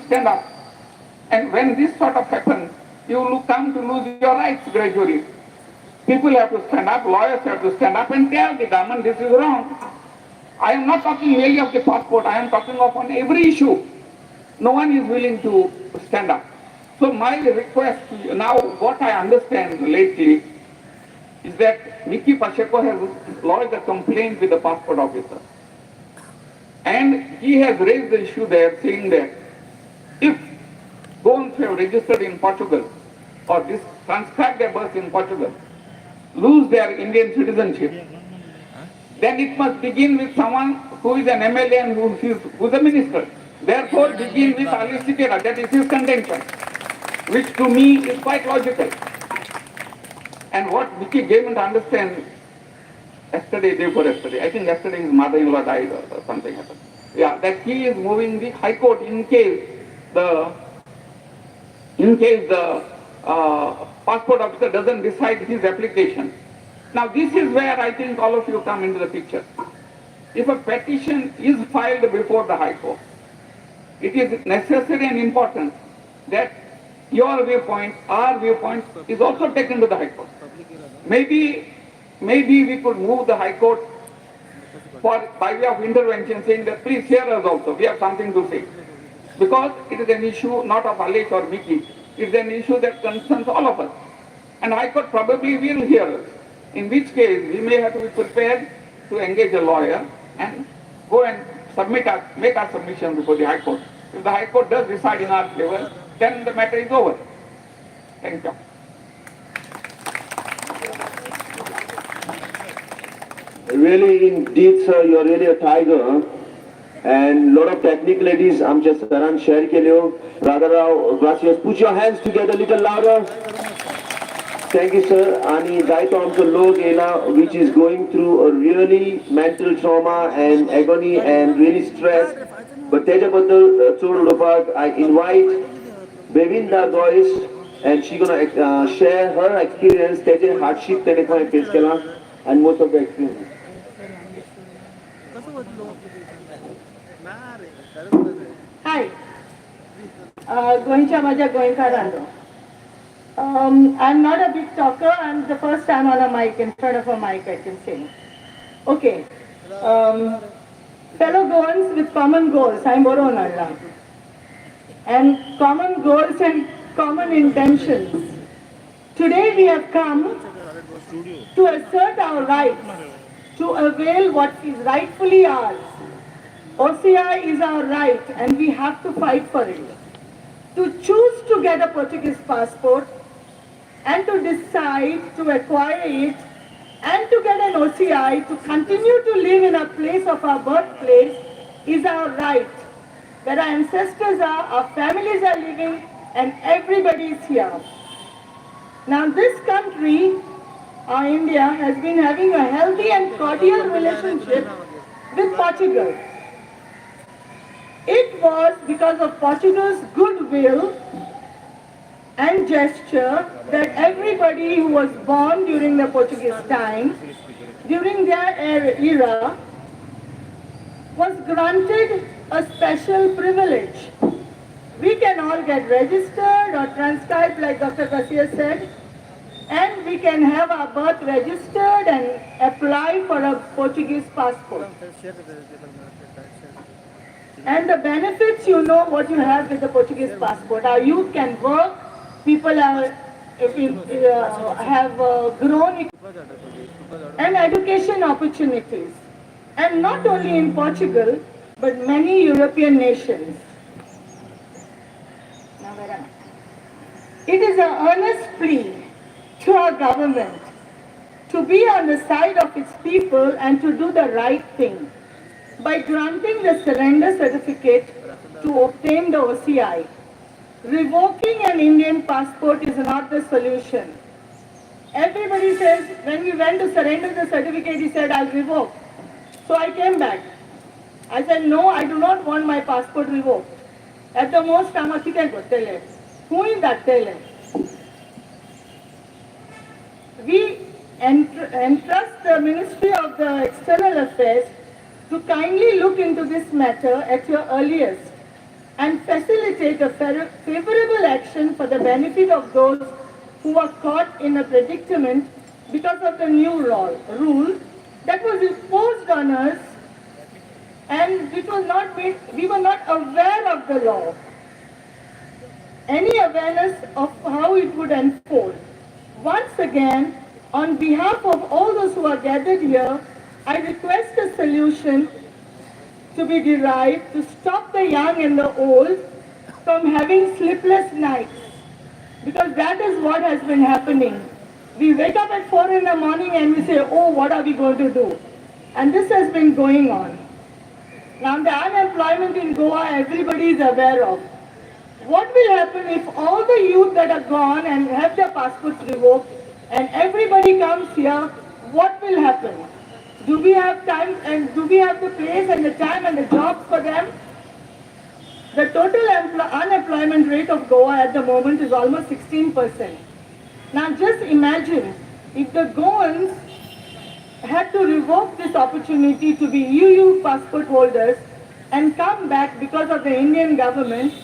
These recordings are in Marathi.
stand up. And when this sort of happens, you will come to lose your rights gradually. People have to stand up, lawyers have to stand up and tell the government this is wrong. I am not talking merely of the passport, I am talking of on every issue. No one is willing to stand up. So my request, now what I understand lately is that Mickey Pacheco has lodged a complaint with the passport officer. And he has raised the issue there saying that if Goans have registered in Portugal or transcribed their birth in Portugal, lose their Indian citizenship, then it must begin with someone who is an MLA and who is a minister. Therefore, begin with Ali Sikera, that is his contention, which to me is quite logical. And what Vicky gave me to understand yesterday, day before yesterday, I think yesterday his mother-in-law died or something happened. Yeah, that he is moving the High Court in case the passport officer doesn't decide his application. Now this is where I think all of you come into the picture. If a petition is filed before the High Court, it is necessary and important that your viewpoint, our viewpoint is also taken to the High Court. Maybe we could move the High Court by way of intervention, saying that please hear us also, we have something to say. Because it is an issue not of Alex or Mickey, it is an issue that concerns all of us. And High Court probably will hear us, in which case we may have to be prepared to engage a lawyer and go and make our submission before the High Court. If the High Court does decide in our favor, then the matter is over. Thank you. Really, indeed, sir, you're really a tiger. And lot of technicalities, आमचे सरान share केल्यो. Radharao, gracias. Put your hands together a little louder. Thank you, sir. आणि जायतो आमचो लोक येला, which is going through a really mental trauma and agony and really stress. But तेजा बद्दल चोड उलोवपाक I invite Bevinda Gois, and she gonna share her experience, तेजे hardship तेणे खंय face केला, and most of the experience. Hi, Goanच्या माझ्या गोंयकारांनो. I'm not a big talker. I'm the first time on a mic, in front of a mic, I can say. Okay. Fellow Goans with common goals, I'm Boronalla. And common goals and common intentions. Today we have come to assert our rights, to avail what is rightfully ours. OCI is our right and we have to fight for it. To choose to get a Portuguese passport and to decide to acquire it and to get an OCI to continue to live in a place of our birthplace is our right. Where our ancestors are, our families are living, and everybody is here. Now this country, India, has been having a healthy and cordial relationship with Portugal. It was because of Portugal's goodwill and gesture that everybody who was born during the Portuguese time, during their era, was granted a special privilege. We can all get registered or transcribed, like Dr. Garcia said, and we can have our birth registered and apply for a Portuguese passport. And the benefits, you know what you have with the Portuguese passport. Our youth can work, people have grown, and education opportunities. And not only in Portugal, but many European nations. It is an earnest plea to our government to be on the side of its people and to do the right thing by granting the surrender certificate to obtain the OCI. Revoking an Indian passport is not the solution. Everybody says, when we went to surrender the certificate, he said, I'll revoke. So I came back. I said, no, I do not want my passport revoked. At the most, I'm a tele. Who is that tele? We entrust the Ministry of the External Affairs to kindly look into this matter at your earliest and facilitate a favorable action for the benefit of those who are caught in a predicament because of the new rule that was imposed on us, and it was not made, we were not aware of the law, any awareness of how it would unfold. Once again, on behalf of all those who are gathered here, I request a solution to be derived to stop the young and the old from having sleepless nights. Because that is what has been happening. We wake up at 4 in the morning and we say, oh, what are we going to do? And this has been going on. Now the unemployment in Goa, everybody is aware of. What will happen if all the youth that are gone and have their passports revoked and everybody comes here, what will happen? Do we have time and do we have the place and the time and the jobs for them? The total unemployment rate of Goa at the moment is almost 16%. Now just imagine if the Goans had to revoke this opportunity to be EU passport holders and come back because of the Indian government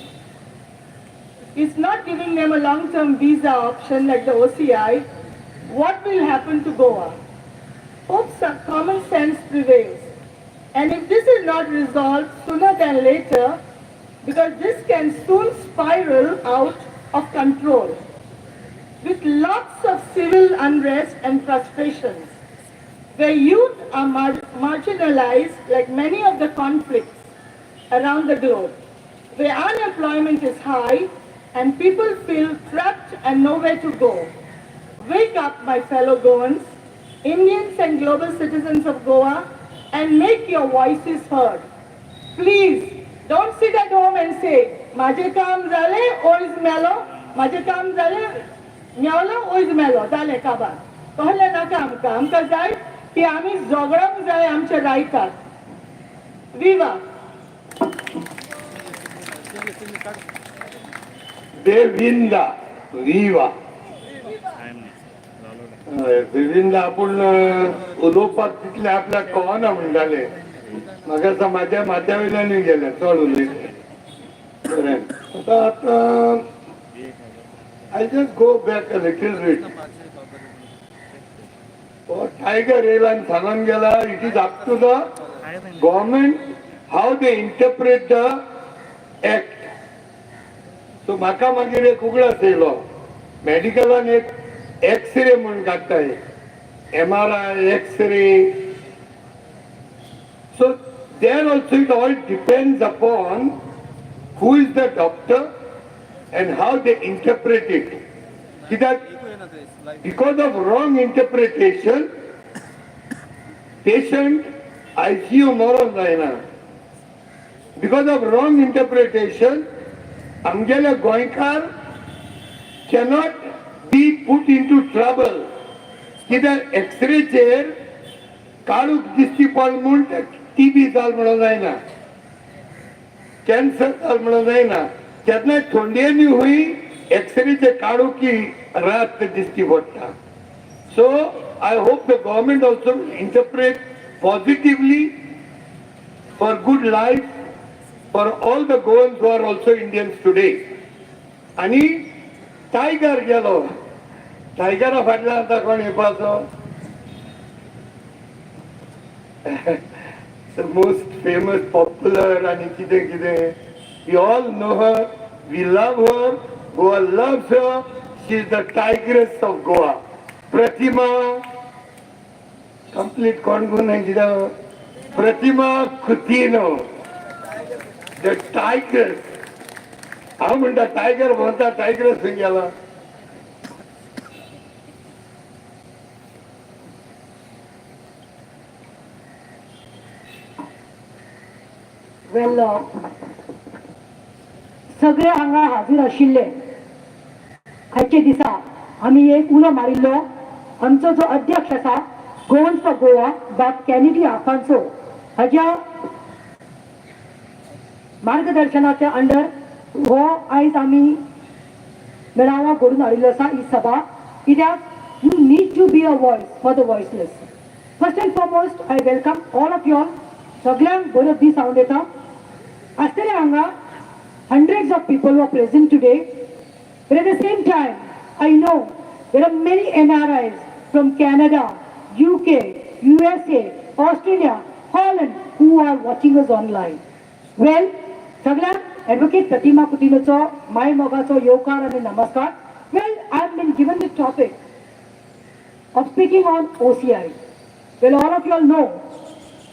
is not giving them a long-term visa option like the OCI, what will happen to Goa? Hope some common sense prevails. And if this is not resolved sooner than later, because this can soon spiral out of control with lots of civil unrest and frustrations, where youth are marginalized like many of the conflicts around the globe, where unemployment is high and people feel trapped and nowhere to go. Wake up, my fellow Goans, Indians and global citizens of Goa, and make your voices heard. Please, don't sit at home and say, "Maje kaam zale, oiz melo, maje kaam zale, melo, oiz melo, zale kabar." Kahle na काम का जाय, की आम्ही जोगळांक जाय आमच्या रायटाक. Viva! देविंदा विवा देविंदा आपण उलोवपाक तितले आपल्याक कळना म्हणटाले म्हाका म्हाज्या माथ्या वयल्यान गेले चड उलयले आता I just go back a little bit tiger येयला सांगून गेला it is up to the government how they interpret the act. So म्हाका मागीर एक उगडास येयलो मेडिकलान एक एक्सरे म्हूण काडटाय MRI X-ray. So there also it all depends upon who is the doctor and how they interpret it. Because of wrong interpretation, patient ICU moron जायना. Because of wrong interpretation, आमगेले गोंयकार cannot be put into trouble. कित्याक एक्सरेचेर काळूक दिसची पड म्हूण TB जाल म्हणून जायना, कॅन्सर जाल म्हणून जायना. केन्नाय थंडेनी हुई एक्सरेचे काढू की रात दिसती पडटा. So I hope the government also interpret positively for good life for all the Goans who are also Indians today. आणि टायगर गेलो, टायगरा फाटल्यान आतां कोण येवपाचो? द मोस्ट फेमस पॉप्युलर आणि कितें कितें. We all know her, we love her, Goa loves her, she is the tigress of Goa. Pratima, complete Kongun, Pratima Kutino, the tigress. How many the tiger was the tigress in Yala? Well, सगळे हांगा हाजीर आशिल्ले आयचे दिसा आमी एक उलो मारिल्लो. आमचो जो अध्यक्ष आसा गोवन्स फॉर गोवा बाब कॅनिडी आफान्सो हाज्या मार्गदर्शनाच्या अंडर हो आयज आमी मेळावो घडून हाडिल्लो आसा ही सभा. कित्याक you need to be a voice for the voiceless. First and foremost I welcome all of you all. सगळ्यांक बरो दीस हांव दिता. आसतले हांगा hundreds of people who are present today. But at the same time, I know there are many NRIs from Canada, UK, USA, Australia, Holland who are watching us online. Well, सगळ्यांक ॲडव्होकेट प्रतिमा कुटिलोचो माय मोगाचो येवकार आनी नमस्कार. Well, I have been given this topic of speaking on OCI. Well, all of you all know.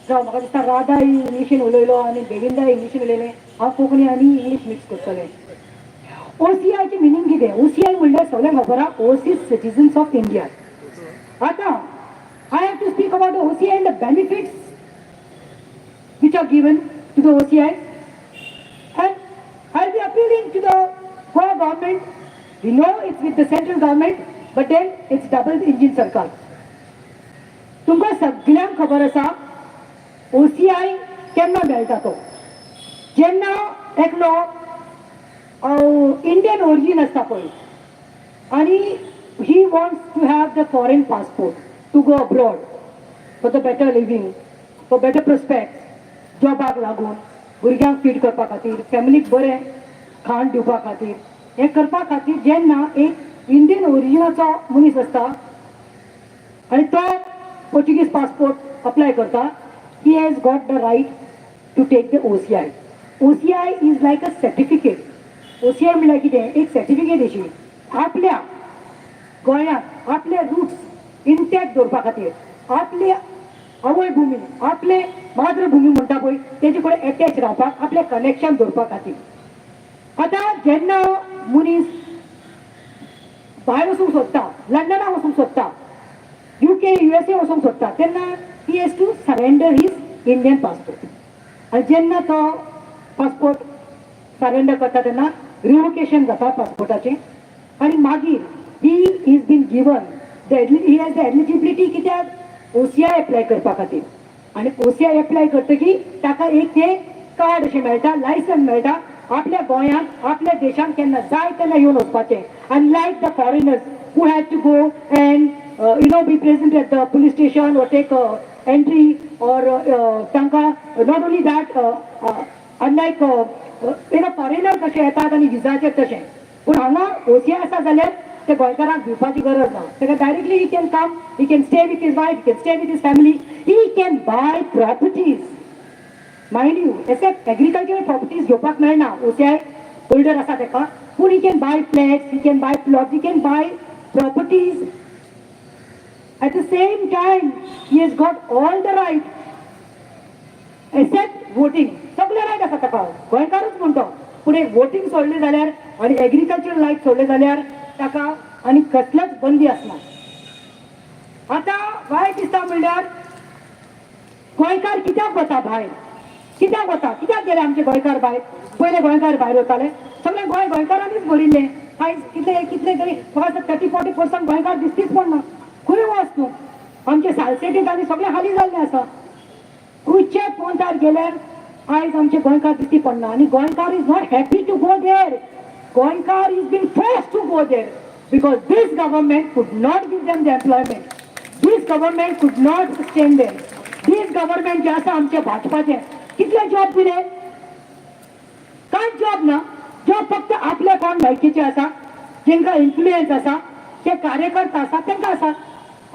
जावं म्हाका दिसता राधा इंग्लिशीन उलयलो आनी बेगिंदा इंग्लिशीन उलयलें. हांव कोंकणी आनी इंग्लीश मिक्स करतलें. OCI ची मिनींग कितें? OCI म्हणल्यार सगळ्यांक खबर आहा ओसीस सिटीजन्स ऑफ इंडिया. आतां I have to speak about the OCI and the benefits which are given to the OCI. And I'll be appealing to the Goa government. We know it's with the central government, but then it's double engine सरकार. तुमकां सगळ्यांक खबर आसा OCI केन्ना मेळटा तो. जेन्ना एकलो इंडियन ओरिजीन आसता पळय आनी he wants to have the foreign passport to go abroad for the better living, for better prospects, जॉबाक लागून, भुरग्यांक फीड करपा खातीर, फॅमिलीक बरें खाण दिवपा खातीर, हें करपा खातीर जेन्ना एक इंडियन ओरिजिनाचो मनीस आसता आनी तो पोर्चुगीज पासपोर्ट अप्लाय करता, he has got the right to take the OCI. OCI is like a certificate. OCI म्हळ्यार कितें? एक सर्टिफिकेट अशी आपल्या गोंयांत आपले रुट्स इंटॅक्ट दवरपा खातीर, आपली आवय भूमी, आपले मातृभूमी म्हणटा पळय तेजे कडेन एटॅच रावपाक, आपले कनेक्शन दवरपा खातीर. आतां जेन्ना मनीस भायर वचूंक सोदता, लंडनाक वचूंक सोदता, UK, USA वचूंक सोदता, तेन्ना he has to surrender his Indian passport. आनी जेन्ना तो पासपोर्ट सरेंडर करता तेन्ना रिवोकेशन जाता पासपोर्टाचें आनी मागीर he is been given he has the eligibility कित्याक OCI एप्लाय करपा खातीर. आनी OCI एप्लाय करतकीर ताका एक ते कार्ड अशें मेळटा, लायसन्स मेळटा, आपल्या गोंयांत आपल्या देशांत केन्ना जाय तेन्ना येवन वचपाचें. आनी like the foreigners who had to go and be present at the police station और टेक एंट्री और तांकां not only that unlike foreigner कशें येतात आनी विजाचेर तशें, पूण हांगा OCI आसा जाल्यार ते गोंयकारांक दिवपाची गरज ना. ताका directly he can come, he can stay with his wife, he can stay with his family, he can buy properties. Mind you, except agricultural properties घेवपाक मेळना, OCI होल्डर आसा ताका, पूण he can buy flats, he can buy plots, he can buy properties. At the same time he has got all the right except voting. सगळे रायट आसा ताका, गोंयकारूच म्हणतो, पूण एक वोटींग सोडलें जाल्यार आनी एग्रीकल्चरल रायट सोडले जाल्यार ताका आनी कसल्याच बंदी आसना. आतां वायट दिसता म्हणल्यार गोंयकार कित्याक वता भायर, कित्याक वता, कित्याक गेले आमचे गोंयकार भायर? पयले गोंयकार भायर वताले, सगळे गोंयकारांनीच भरिल्ले. आयज कितले कितले तरी म्हाका 30-40% गोंयकार दिसतीच पडना. खंय वच तूं? आमचे सालसेटीत आनी सगळे हाली जाल्ले आसा. खंयच्या पोंतार गेल्यार आयज आमचे गोंयकार दिसती पडना. आनी गोंयकार is not happy to go there. Goankar is being forced to go there because this government could not give them the employment. This government could not sustain them. This government जे आसा आमचे भाजपाचे कितले जॉब दिले? कांय जॉब ना. जॉब फक्त आपले कोण लायकीचे आसा, जेंका इन्फ्लुएन्स आसा, जे कार्यकर्ता आसा तेंका आसा.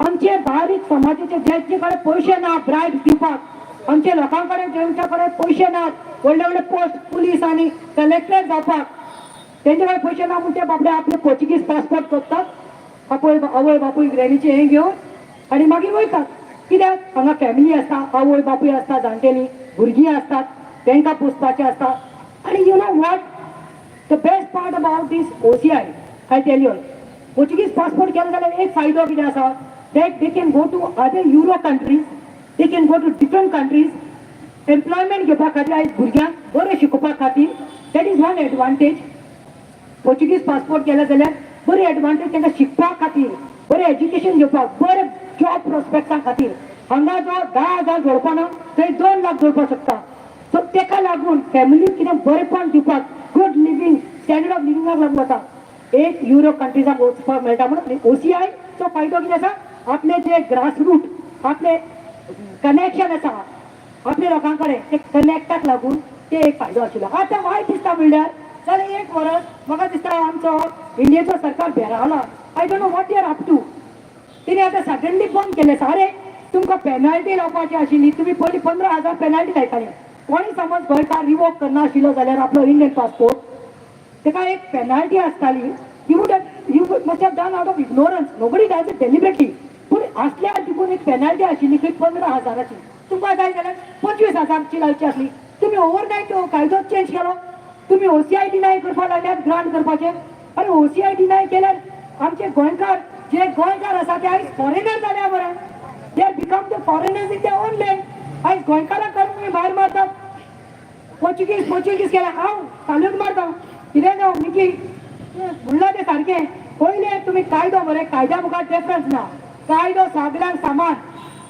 आमचे बारीक समाजाचे जेंचे कडेन पयशे ना ब्रायब दिवपाक, आमचे लोकां कडेन जेंच्या कडेन पयशे नात व्हडले व्हडले पोस्ट पुलीस आनी कलेक्टर जावपाक, तेंचे कडेन पयशे ना म्हणून ते बाबडे आपले पोर्चुगीज पासपोर्ट करतात, आवय बापूय ग्रॅनीचे हें घेवन आनी मागीर वयतात. कित्याक हांगा फॅमिली आसता, आवय बापूय आसता, जाणटेली भुरगीं आसतात, तांकां पोसपाचें आसता. आनी you know what the best part about this OCI, I tell you, Portuguese passport केलो जाल्यार एक फायदो कितें आसा, that they can go to other euro countries, they can go to different countries. Employment घेवपा खातीर आयज भुरग्यांक बरें शिकोवपा खातीर that is one advantage. Portuguese passport केला जाल्यार बरी एडवांटेज तांकां शिकपा खातीर, बरें एज्युकेशन घेवपाक, बरें जॉब प्रोस्पेक्टा खातीर. हांगा जो 10,000 जोडपा ना थंय 2 लाख जोडपाक शकता. सो ताका लागून फॅमिलीक कितें बरेंपण दिवपाक, गुड लिव्हिंग, स्टँडर्ड ऑफ लिव्हिंगाक लागून वता. एक युरो कंट्रीजाक वचपाक मेळटा म्हणून OCI चो फायदो कितें आसा, आपले जे ग्रासरूट, आपले कनेक्शन आसा आपल्या लोकां कडेन, ते कनेक्टाक लागून ते एक फायदो आशिल्लो. आतां वायट दिसता म्हणल्यार जाल्यार 1 वर्स म्हाका दिसता आमचो इंडियेचो सरकार भेरावला. I don't know what you are up to. तिने आतां सडनली बंद केले. सारे तुमकां पेनल्टी लावपाची आशिल्ली, तुमी पयलीं 15,000 पेनल्टी लायताले. कोणी समज गोंयकार रिवोक करना आशिल्लो जाल्यार आपलो इंडियन पासपोर्ट, तेका एक पेनल्टी आसताली. You must have done out of ignorance. Nobody does it deliberately. पूण असल्या तितून एक पेनल्टी आशिल्ली खंय 15,000ची. तुमकां जाय जाल्यार 25,000ची लावची आसली. तुमी ओवरनायट कायदो चेंज केलो. तुमी OCI डिनाय करपाक लागल्यात ग्रांट करपाचे. अरे OCI डिनाय केल्यार आमचे गोंयकार जे गोंयकार आसा ते आयज फॉरेनर जाल्या मरे. They are become the foreigners in their own land. आयज गोंयकारांक तुमी भायर मारतात. पोर्चुगीज केल्यार हांव चालून मारता. कितें जावं मिकी म्हणला ते सारकें. पयले तुमी कायदो मरे, कायद्या मुखार डिफरन्स ना. कायदो सगळ्यांक समान.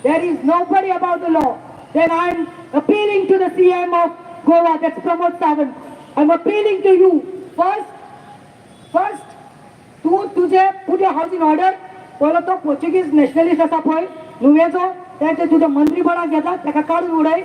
There is nobody above the law. Then I am appealing to the CM of Goa, that's Pramod Sawant. I am appealing to you. First तू तुझे put your house in order. पयलो तो पोर्चुगीज नॅशनलिस्ट आसा पळय नुवेचो, ते तुज्या मंत्रीपणाक घेता, ताका काडून उडय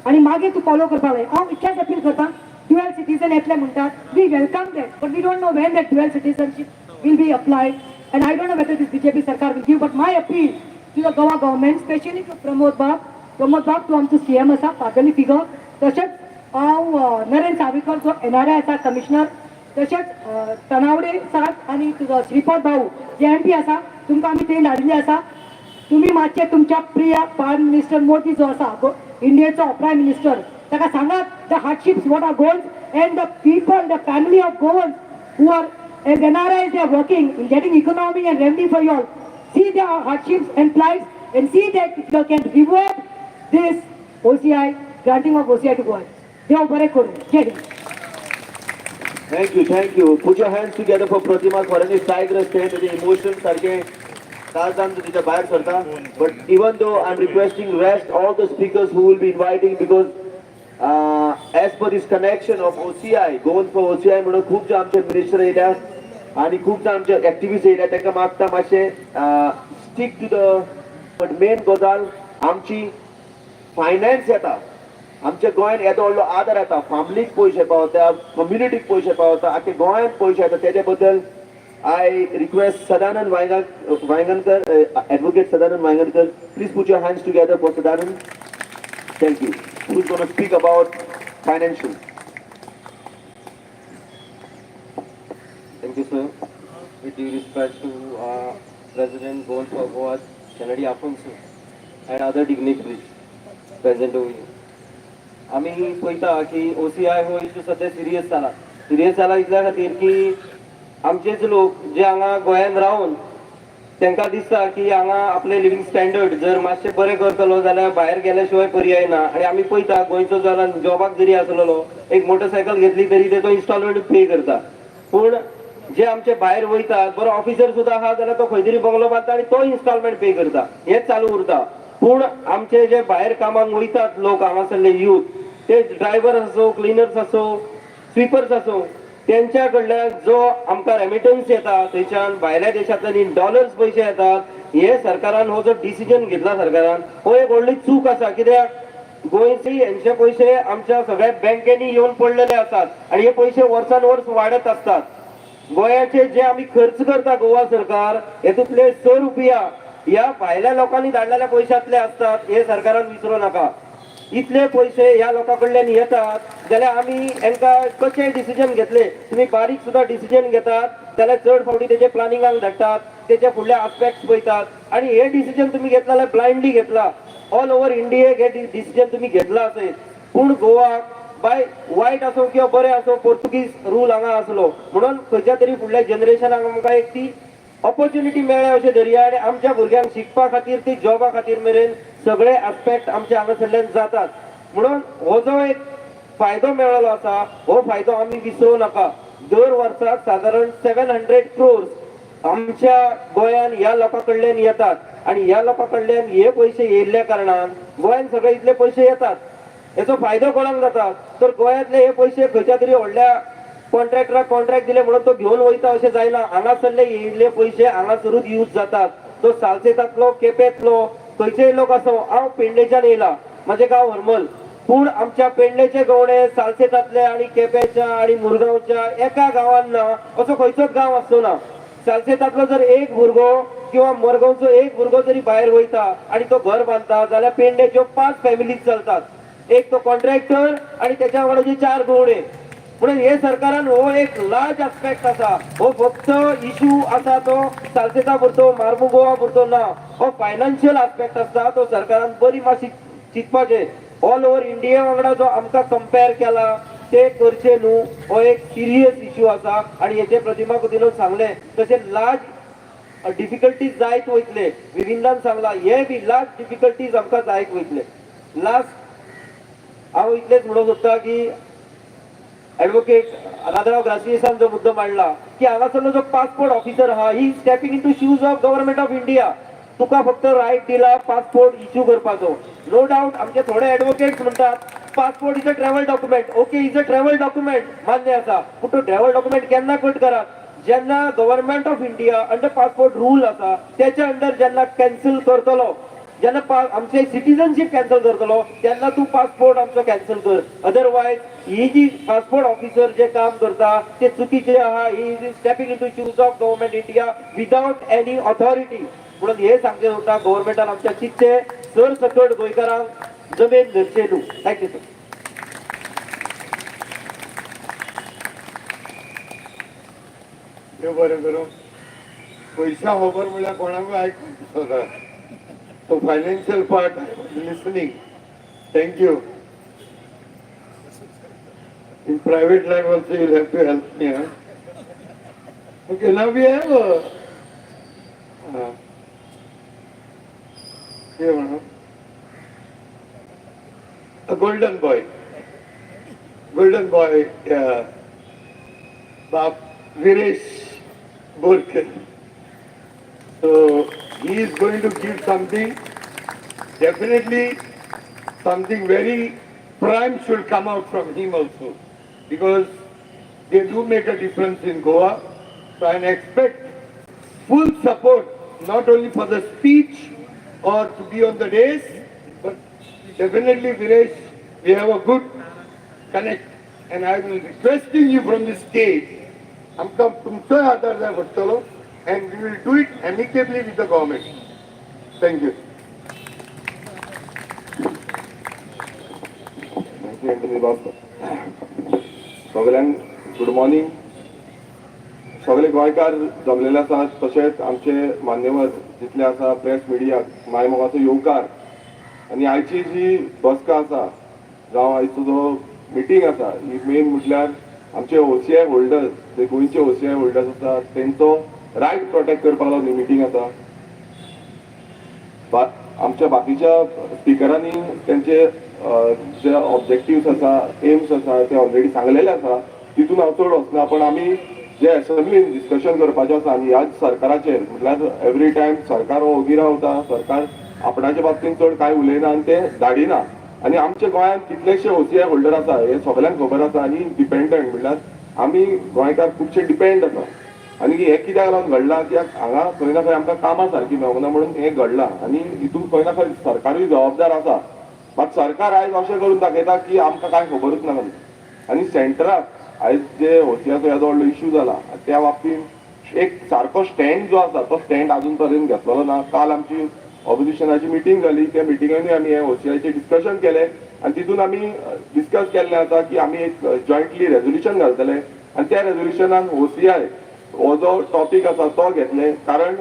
आनी मागीर तू फॉलो करपाक लाय. हांव इतलेंच अपील करता. Dual citizen येतले म्हणटात. We welcome that, but we don't know when that dual citizenship will be applied, and I don't know whether this BJP सरकार will give. But my appeal to the Goa government, especially to Pramod Bab, to आमचो CM आसा, फादरली फिगर. तशेंच हांव नरेंद्र सावयकर जो NRI आसा कमिशनर, तशेंच तनावडे सर आनी तुजो श्रीपद भाऊ जे MP आसा, तुमकां आमी थंय धाडिल्ले आसा. तुम्ही मातशे तुमच्या प्रिय प्रायम मिनिस्टर मोदी जो आसा इंडियेचो प्रायम मिनिस्टर, ताका सांगात the hardships what are Goans, and the people, the family of Goans who are as NRIs, they are working in getting economy and revenue for you all. See their hardships and plights and see that you can reward this OCI, granting of OCI to Goan. देव बरे करू. जय Hind. Thank you. Put your hands together for Pratima for any tiger state. The emotions सारखे ताजान तिच्या बाहेर सरता. But even though I'm requesting rest all the speakers who will be inviting, because as per this connection of OCI, Goans for OCI म्हणून खूप जाण आमचे मिनिस्टर येयल्या आणि खूप जाण आमचे एक्टिविस्ट येयल्या. ताका मागता मातशें stick to the. But main गजाल आमची फायनान्स येता. आमच्या गोंयान येदो व्हडलो आदार येता. फॅमिलीक पयशे पावता, कम्युनिटीक पयशे पावता, आख्या गोंयान पयशे येता. तेजे बद्दल I request Sadanand Vaingankar, Advocate Sadanand Vaingankar, please put your hands together for Sadanand. Thank you. Who's going to speak about financial? Thank you, sir. With due respect to President Goan for Goa, Kennedy Afonso, and other dignitaries present over here. आम्ही पळयता की OCI हो इशू सध्या सिरियस जाला इतल्या खातीर की आमचेच लोक जे हांगा गोंयान रावन तांकां दिसता की हांगा आपले लिव्हिंग स्टँडर्ड जर मातशें बरें करतलो जाल्यार भायर गेल्या शिवाय पर्याय ना. आनी आमी पळयता गोंयचो जाल्यार जॉबाक जरी आसलेलो एक मोटरसायकल घेतली तरी तेजो इन्स्टॉलमेंट पे करता. पूण जे आमचे भायर वयतात, बरो ऑफिसर सुद्दां आहा जाल्यार तो खंय तरी बंगलो बांदता आनी तो इन्स्टॉलमेंट पे करता. हेच चालू उरता. पूण आमचे जे भायर कामाक वयतात लोक हांगासरले यूथ, ते ड्रायव्हर आसो, क्लिनर्स आसो, स्वीपर्स आसो, त्यांच्या कडल्यान जो आमकां रेमिटन्स येता थंयच्यान भायल्या देशांतल्यान डॉलर्स पयशे येतात. हे सरकारान हो जो डिसिजन घेतला सरकारान, हो एक व्हडली चूक आसा. कित्याक गोंयचे हेंचे पयशे आमच्या सगळ्या बँकेनी येवन पडलेले आसात आनी हे पयशे वर्सान वर्स वाडत आसतात. गोंयाचे जे आमी खर्च करता गोवा सरकार, हेतूंतले 6 रुपया ह्या भायल्या लोकांनी धाडलेल्या पयशांतले असतात. हे सरकारान विसरूं नाका. इतले पयशे ह्या लोकां कडल्यान येतात जाल्यार आमी हांकां कशें डिसिजन घेतले. तुमी बारीक सुद्दां डिसिजन घेतात जाल्यार चड फावटी तेजे प्लॅनिंगाक धाडटात, तेजे फुडले आस्पेक्ट्स पळयतात आनी हे डिसिजन तुमी घेतला जाल्यार ब्लायंडली घेतला. ऑल ओव्हर इंडियेक हे डिसिजन तुमी घेतला आसत. पूण गोवाक बाय वायट आसूं किंवा बरें आसूं पोर्तुगीज रूल हांगा आसलो म्हणून खंयच्या तरी फुडल्या जनरेशनाक आमकां एक ती ऑपॉर्च्युनिटी मेळ्ळ्या अशें धरया. आनी आमच्या भुरग्यांक शिकपा खातीर ती जॉबा खातीर मेरेन सगळे आस्पेक्ट आमच्या हांगासरल्यान जातात. म्हणून हो जो एक फायदो मेळ्ळो आसा, हो फायदो आमी विसरूं नाका. दर वर्साक सादारण 700 crores आमच्या गोंयान ह्या लोकां कडल्यान येतात आनी ह्या लोकां कडल्यान हे पयशे येयल्ल्या कारणान गोंयान सगळे इतले पयशे येतात. हेचो फायदो कोणाक जाता तर गोंयांतले हे पयशे खंयच्या तरी व्हडल्या कॉन्ट्रॅक्टराक कॉन्ट्रॅक्ट दिले म्हणून तो घेवन वयता अशें जायना. हांगासरले येयल्ले पयशे हांगासरूच यूज जातात. तो सालसेतांतलो, केपेंतलो, खंयचेय लोक आसो. हांव पेडणेच्यान येयला, म्हाजें गांव हरमल. पूण आमच्या पेडणेचे गवणे सालसेतातले आणि केपेंच्या आणि मुरगांवच्या एका गांवांत ना असो खंयचोच गांव आसचो ना. सालसेतातलो जर एक भुरगो किंवा मोरगांवचो एक भुरगो जरी भायर वयता आणि तो घर बांदता जाल्यार पेडणेच्यो 5 फॅमिलीज चलतात. एक तो कॉन्ट्रॅक्टर आणि त्याच्या वांगडाचे 4 गवणे. म्हणून हे सरकारान हो एक लार्ज आस्पेक्ट आसा. हो फक्त इश्यू आसा तो सालसेता पुरतो मार्मुगोवा पुरतो ना. हो फायनान्शियल आस्पेक्ट आसता तो सरकारान बरी मातशी चिंतपाचें. ऑल ओव्हर इंडिया वांगडा जो आमकां कंपेर केला ते करचे न्हू. हो एक सिरियस इश्यू आसा आणि हेचे प्रतिमा कुदिनूच सांगले तशें लार्ज डिफिकल्टीज जायत वयतले. विविंदान सांगला हे बी लार्ज डिफिकल्टीज आमकां जायत वयतले. लास्ट हांव इतलेंच म्हणूंक सोदता की ॲडव्होकेट राजाराव ग्रासियसान जो मुद्दो मांडला की हांगासरलो जो पासपोर्ट ऑफिसर आहा he stepping in to shoes of government of India. तुका फक्त रायट दिला पासपोर्ट इश्यू करपाचो. नो डाऊट आमचे थोडे ॲडव्होकेट्स म्हणटात passport is a travel document. Okay is a travel document मान्य आसा. पूण तो ट्रॅव्हल डॉक्युमेंट केन्ना कट करात जेन्ना government of India under passport rule आसा त्याच्या अंडर जेन्ना कॅन्सल करतलो जेन्ना आमचे सिटीजनशीप कॅन्सल करतलो तेन्ना तूं पासपोर्ट आमचो कॅन्सल कर. अदरवायज ही जी पासपोर्ट ऑफिसर जे काम करता ते चुकीचे आहा. He is stepping in to shoes of government India without any authority. म्हणून हे सांगचे होता गव्हर्नमेंटान आमच्या चिंतचे सर सकट गोंयकारांक जमेन धरचे न्हू. Thank you sir. देव बरें करूं. पयशा खबर म्हळ्यार कोणाकूय आयकूंक दिसना. तो financial part listening. Thank you. In private life also you'll have to help me. Okay, now we have a golden boy. Golden boy, Viresh Borkar. So he is going to give something, definitely something very prime should come out from him also, because they do make a difference in Goa. So I expect full support, not only for the speech or to be on the days, but definitely Viresh, we have a good connect, and I am requesting you from this stage, आमकां तुमचोय आदार जाय पडटलो, and we will do it amicably with the government. Thank you. सगळ्यांक गुड मॉर्निंग. सगळे गोंयकार जमलेले आसात तशेंच आमचे मान्यवर जितले आसा प्रेस मिडिया मायमोगाचो येवकार आनी आयची जी बसका आसा जावं आयचो जो मिटींग आसा ही मेन म्हटल्यार आमचे OCI होल्डर्स जे गोंयचे OCI होल्डर्स आसा तेंचो रायट प्रोटेक्ट करपाक लागून ही मिटींग आसा. आमच्या बाकीच्या स्पिकरांनी त्यांचे जे ऑब्जेक्टिव्स आसा एम्स आसा ते ऑलरेडी सांगलेले आसा. तितून हांव चड वचना. पण आमी जे असेंब्लीन डिस्कशन करपाचें आसा आनी ह्याच सरकाराचेर म्हटल्यार एवरी टायम सरकार हो ओगी रावता. सरकार आपणाच्या बाबतींत चड कांय उलयना आनी ते धाडिना. आनी आमच्या गोंयांत कितलेशे OCI होल्डर आसा हे सगळ्यांक खबर आसा. आनी डिपेंडंट म्हटल्यार आमी गोंयकार खुबशे डिपेंड आसा. आनी हे कित्याक लागून घडलां कित्याक हांगा खंय ना खंय आमकां कामां सारकी मेळना म्हणून हे घडलां. आनी हितून खंय ना खंय सरकारूय जबाबदार आसा. मात सरकार आयज अशें करून दाखयता की आमकां कांय खबरूच ना. आनी सेंटराक आयज जे OCIचो येदो व्हडलो इश्यू जाला त्या बाबतींत एक सारको स्टँड जो आसा तो स्टँड अजून पर्यंत घेतलेलो ना. काल आमची ऑपोजिशनाची मिटींग जाली. त्या मिटींगांनी आमी हे OCIचेर डिस्कशन केलें आनी तितून आमी डिस्कस केल्लें आसा की आमी एक जॉयंटली रेजोल्युशन घालतले आनी त्या रेजोल्युशनान OCI हो जो टॉपीक आसा तो घेतले. कारण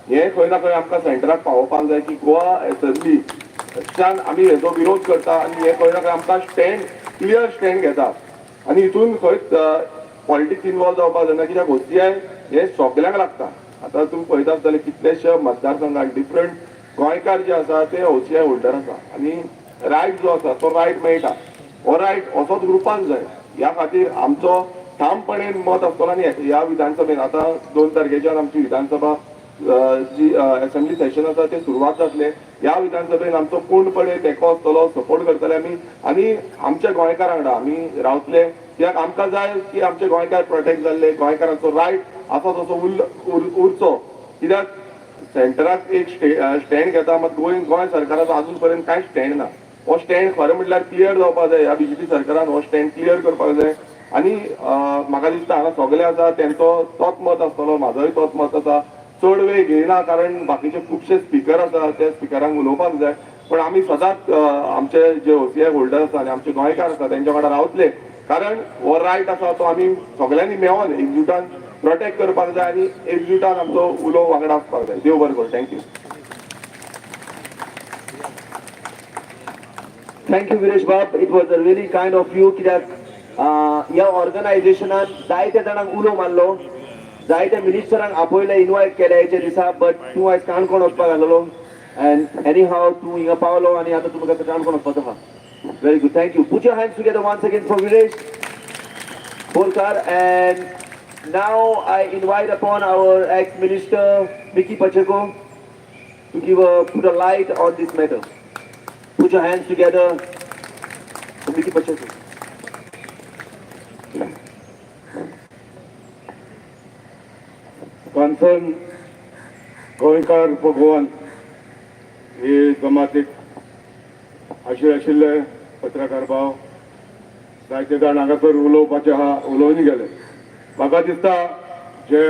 हे खंय ना खंय आमकां सेंटराक पावोवपाक जाय की गोवा असेंब्लीच्यान आमी हेजो विरोध करता आनी हे खंय ना खंय आमकां स्टँड क्लियर स्टँड घेता. आनी हितून खंयच पॉलिटिक्स इनवॉल्व जावपाक जायना कित्याक OCI हे सगल्यांक लागता. आतां तुमी पळयता आसतले कितलेशे मतदारसंघात डिफरंट गोंयकार जे आसा ते OCI होल्डर आसा आनी रायट जो आसा तो रायट मेळटा. हो रायट असोच ग्रुपान जाय. ह्या खातीर आमचो ठामपणेन मत आसतलो. आनी ह्या विधानसभेन आतां 2 तारखेच्यान आमची विधानसभा जी असेंब्ली सेशन आसा ते सुरवात जातले. ह्या विधानसभेन आमचो पूर्णपणे तेंको आसतलो. सपोर्ट करतले आमी आनी आमच्या गोंयकारां वांगडा आमी रावतले. कित्याक आमकां जाय की आमचे गोंयकार प्रोटेक्ट जाल्ले. गोंयकारांचो रायट आसा तसो उरचो. कित्याक सेंटराक एक स्टँड घेता मात गोंय सरकाराचो अजून पर्यंत कांय स्टँड ना. हो स्टँड खरें म्हटल्यार क्लियर जावपाक जाय. ह्या बीजेपी सरकारान हो स्टँड क्लियर करपाक जाय. आनी म्हाका दिसता हांगा सगळे आसा त्यांचो तोच मत आसतलो, म्हाजोय तोच मत आसा. चड वेळ घेयना कारण बाकीचे खुबशे स्पिकर आसा त्या स्पिकरांक उलोवपाक जाय. पण आमी सदांच आमचे जे OCI होल्डर आसा आनी आमचे गोंयकार आसा तेंच्या वांगडा रावतले, कारण हो रायट आसा तो आमी सगळ्यांनी मेळोन एकजुटान प्रोटेक्ट करपाक जाय आनी एकजुटान आमचो उलो वांगडा आसपाक जाय. देव बरें करूं. Thank you. Thank you, Viresh Bab. It was a really kind of you कित्याक ह्या ऑर्गनायझेशनान जायत्या जाणांक उलो मारलो, जायत्या मिनिस्टरांक आपयले, इन्वायट केले हेचे दिसा, बट तूं आयज काणकोण वचपाक लागलो एंड एनी हाव तूं हिंगा पावलो आनी आतां तुमकां काणकोण वचपाचो आहा. Very good, thank you. Put your hands together once again for Viresh Borkar. And now I invite upon our ex-minister Mickey Pacheco to put a light on this matter. Put your hands together for Mickey Pacheco. Concern गोंयकार गोवन ही जमातीक आशिल्ले पत्रकार भाव जायते जाण हांगासर उलोवपाचे आहा, उलोवन गेले. म्हाका दिसता जे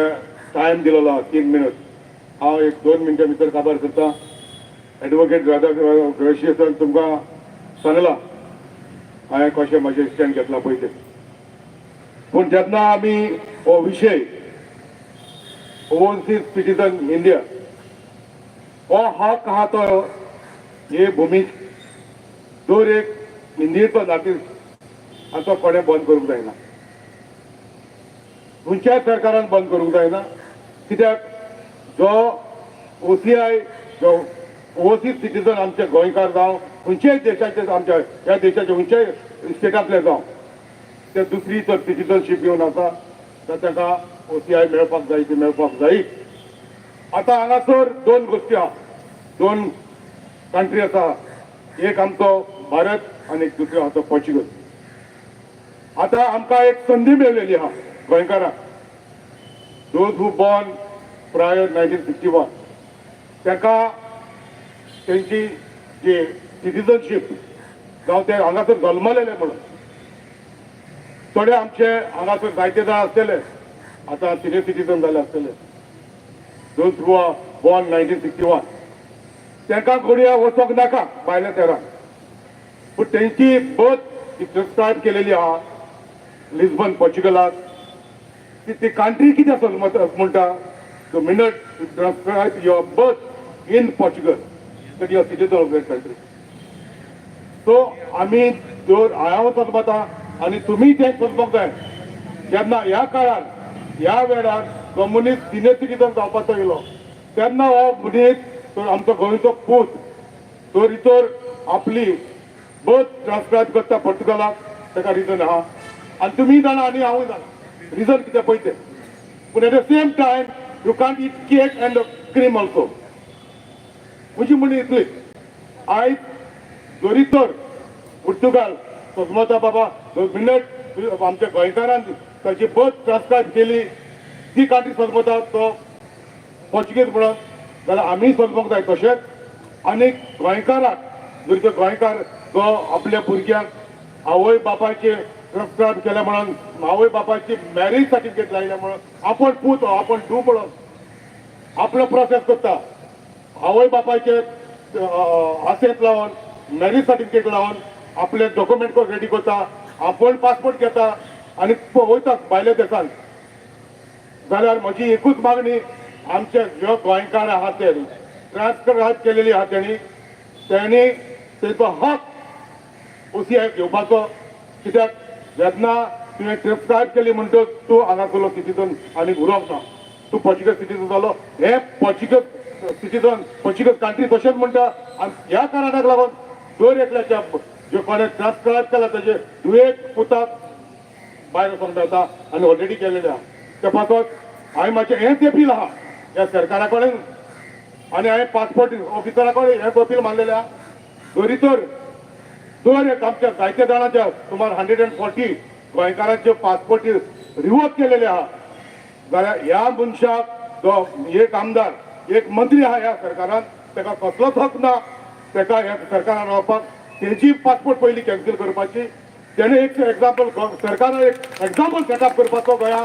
टायम दिलेलो आहा 3 मिनट, हांव एक 2 मिनटां भितर काबार करता. एडवोकेट ग्रेशियसान तुमकां सांगला हांवें कशें म्हाजें स्टँड घेतला पळय तें. पूण जेन्ना आमी हो विशय ओवरसीज सिटीजन इंडिया हो हक आहा तो हे भूमी दर एक हिंदीचो नागरीक आनी तो कोणें बंद करूंक जायना, खंयच्याय सरकारान बंद करूंक जायना. कित्याक जो OCI जो ओवरसीज सिटीजन आमचे गोंयकार जावं खंयच्याय देशाचे आमच्या ह्या देशाचे खंयच्याय स्टेटांतले जावं ते दुसरी जर सिटीजनशीप घेवन आसा तर ताका OCI मेळपाक जाय, ती मेळपाक जायी. आतां हांगासर 2 गोश्टी आहा, 2 कंट्री आसा. एक आमचो भारत आनी एक दुसरो आहा तो पोर्चुगल. आतां आमकां एक संदी मेळलेली आहा गोंयकारांक. दोज हू बॉर्न प्रायर 1961 ताका तेंची जी सिटीजनशीप जावं ते हांगासर जल्मलेले म्हणून थोडे आमचे हांगासर जायते जाण आसलेले आतां सिनियर सिटीजन जाले आसतले. दोज हू आर बॉर्न 1961 तांकां घडये वचोंक नाका भायल्या तेराक, पूण तेंची बर्थ प्रिस्क्रायब केलेली आहा लिस्बन पोर्चुगलाक. ती कंट्री कितें म्हणटा the minute you prescribe your birth in Portugal that you are citizen of that country. So आमी जर हांव वचत वता आनी तुमी तें करपाक जाय. जेन्ना ह्या काळार ह्या वेळार कम्युनिस्ट सिनियर सिटीजन जावपाचो येयलो तेन्ना हो मनीस तर आमचो गोंयचो पूत तर भितर आपली बर्थ ट्रान्सक्रायब करता पोर्तुगालाक, ताका रिजन आहा. आनी तुमी जाणा आनी हांवूय जाणा रिजन कितें पळय तें. पूण eight the same time you can't eat cake end cream also. म्हणजे म्हणी इतली आयज जरी तर पुर्तुगाल सजमता बाबा मिनट आमच्या गोंयकारान ताची बर्थ ट्रान्सक्रायब केली, ती कंट्री सजमता तो पोर्चुगीज म्हणून, जाल्यार आमी सजमोंक जाय तशेंच. आनी गोंयकाराक जरी तो गोंयकार तो आपल्या भुरग्यांक आवय बापायचे ट्रान्सक्रायब केले म्हणून आवय बापायची मॅरेज सर्टिफिकेट लायले म्हणून आपण पूत आपण डू म्हणून आपलो प्रोसेस करता. आवय बापायचे आसेत लावन मॅरेज सर्टिफिकेट लावन आपले डॉक्युमेंट रेडी करता, आपण पासपोर्ट घेता आनी वयता भायल्या देशांत. जाल्यार म्हजी एकूच मागणी आमचे जे गोंयकार आहात ते ट्रान्सक्रायब केलेली आहा त्यांनी तेचो हक OCI घेवपाचो. कित्याक जेन्ना तुवें ट्रान्सक्रायब केली म्हणटच तूं हांगासरलो सिटीजन आनी उरोवप ना. तूं पोर्चुगीज सिटीजन जालो हे पोर्चुगीज सिटीजन पोर्चुगीज कंट्री तशेंच म्हणटा. आनी ह्या कारणाक लागून दर एकल्याच्या जे कोणें ट्रान्सक्रायब केला ताचे दुयेक पुताक भायर वचोंक मेळटा आनी ऑलरेडी केलेले आहा. ते पासत हांवें मातशें हेंच अपील आहा ह्या सरकारा कडेन आनी हांवें पासपोर्ट ऑफिसरा कडेन हेंच अपील मारलेलें आहा. जरी तर दर एक आमच्या जायत्या जाणांच्या सुमार 140 गोंयकारांचे पासपोर्ट रिवोक केलेले आहा. जाल्यार ह्या मनशाक जो एक आमदार एक मंत्री आहा ह्या सरकारान ताका कसलोच हक ना ताका ह्या सरकारान रावपाक. तेजी पासपोर्ट पयलीं कॅन्सल करपाची. तेणे एक एग्जाम्पल सरकारान एक एग्जाम्पल सेटअप करपाचो गोंया.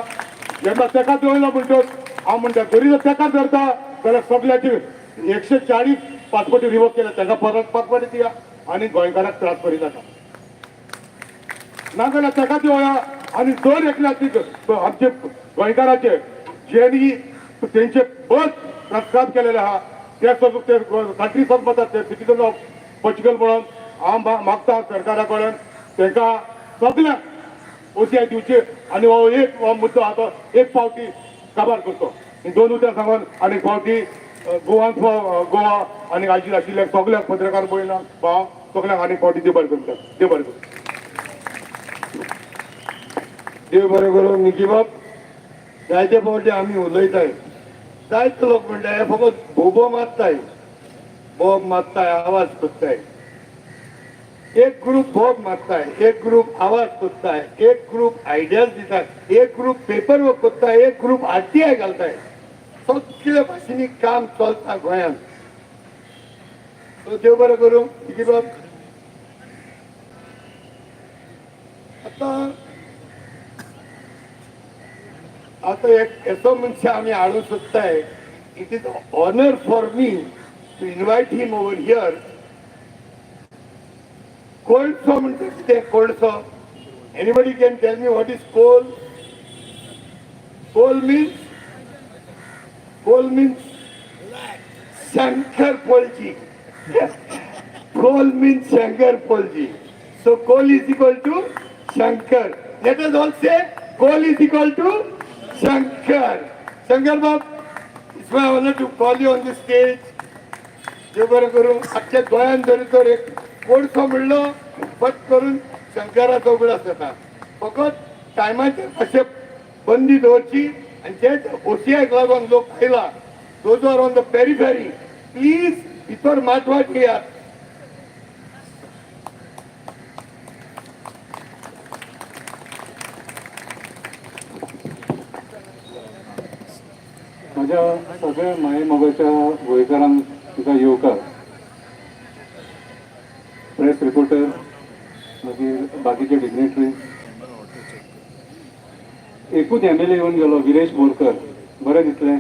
जेन्ना तेका देवयलो म्हणटच हांव म्हणटा जरी जर तेका धरता जाल्यार सगळ्याचे 140 पासपोर्ट रिवोक केले, तांकां परत पासपोर्ट दिया आनी गोंयकाराक त्रास करी नाका. नाजाल्यार तेका देवया आनी दर एकल्याक आमचे गोंयकाराचे जेणी तेंचे बस प्रस्ताव केलेले आहा ते सगळे कंट्री सोडपातात ते सिटीजन ऑफ पोर्चुगल म्हणून हांव मागता सरकारा कडेन तांकां सगळ्यांक OCI दिवचे आनी हो एक मुद्दो आहा तो एक फावटी काबार करतो. दोन उतर सांगून आनी फावटी गोवान्स गोवा आनी आजी आशिल्ल्या सगळ्यांक पत्रकार भयणां भाव सगळ्यांक आनी फावटी देव बरें करता. देव बरें करता. देव बरें करूं. निकी बाब जायते फावटी आमी उलयताय, जायते लोक म्हणटाय हे फकत बोबो मारताय, बोब मारताय, आवाज करताय. एक ग्रुप बोब मारताय, एक ग्रुप आवाज करताय, एक ग्रुप आयडियाज दिताय, एक ग्रुप पेपर वर्क करताय, एक ग्रुप RTI घालताय. सगळ्या भाशेनी काम चलता गोंयांत. देव बरें करूं. निकी बाब आता एक असो मनुष्य आम्ही हाडूं सोदताय. It is honour for me to invite him over here. कोल्डसो म्हणटा कितें कोल्डसो? Anybody can tell me what is coal? Coal means Shankar Polji. Coal means Shankar Polji. So coal is equal to Shankar. Let us all say coal is equal to Shankar. Shankar Bab, it's my honor to call you on the stage. देव बरें करूं. आख्या गोंयांत जरी तर एक कोळसो म्हणलो फट करून शंकराचो उगडास जाता. फकत टायमाचेर अशें बंदी दवरची आनी तेच OCIक लागून लोक आयला. Those are on the periphery. Please भितर माटवाट घेयात. माझ्या सगळ्या माये मोगाच्या गोंयकारांक तुका येवकार, प्रेस रिपोर्टर, मागीर बाकीचे डिग्नेटरी. एकूच MLA येवन गेलो विरेश बोरकर. बरें दिसलें.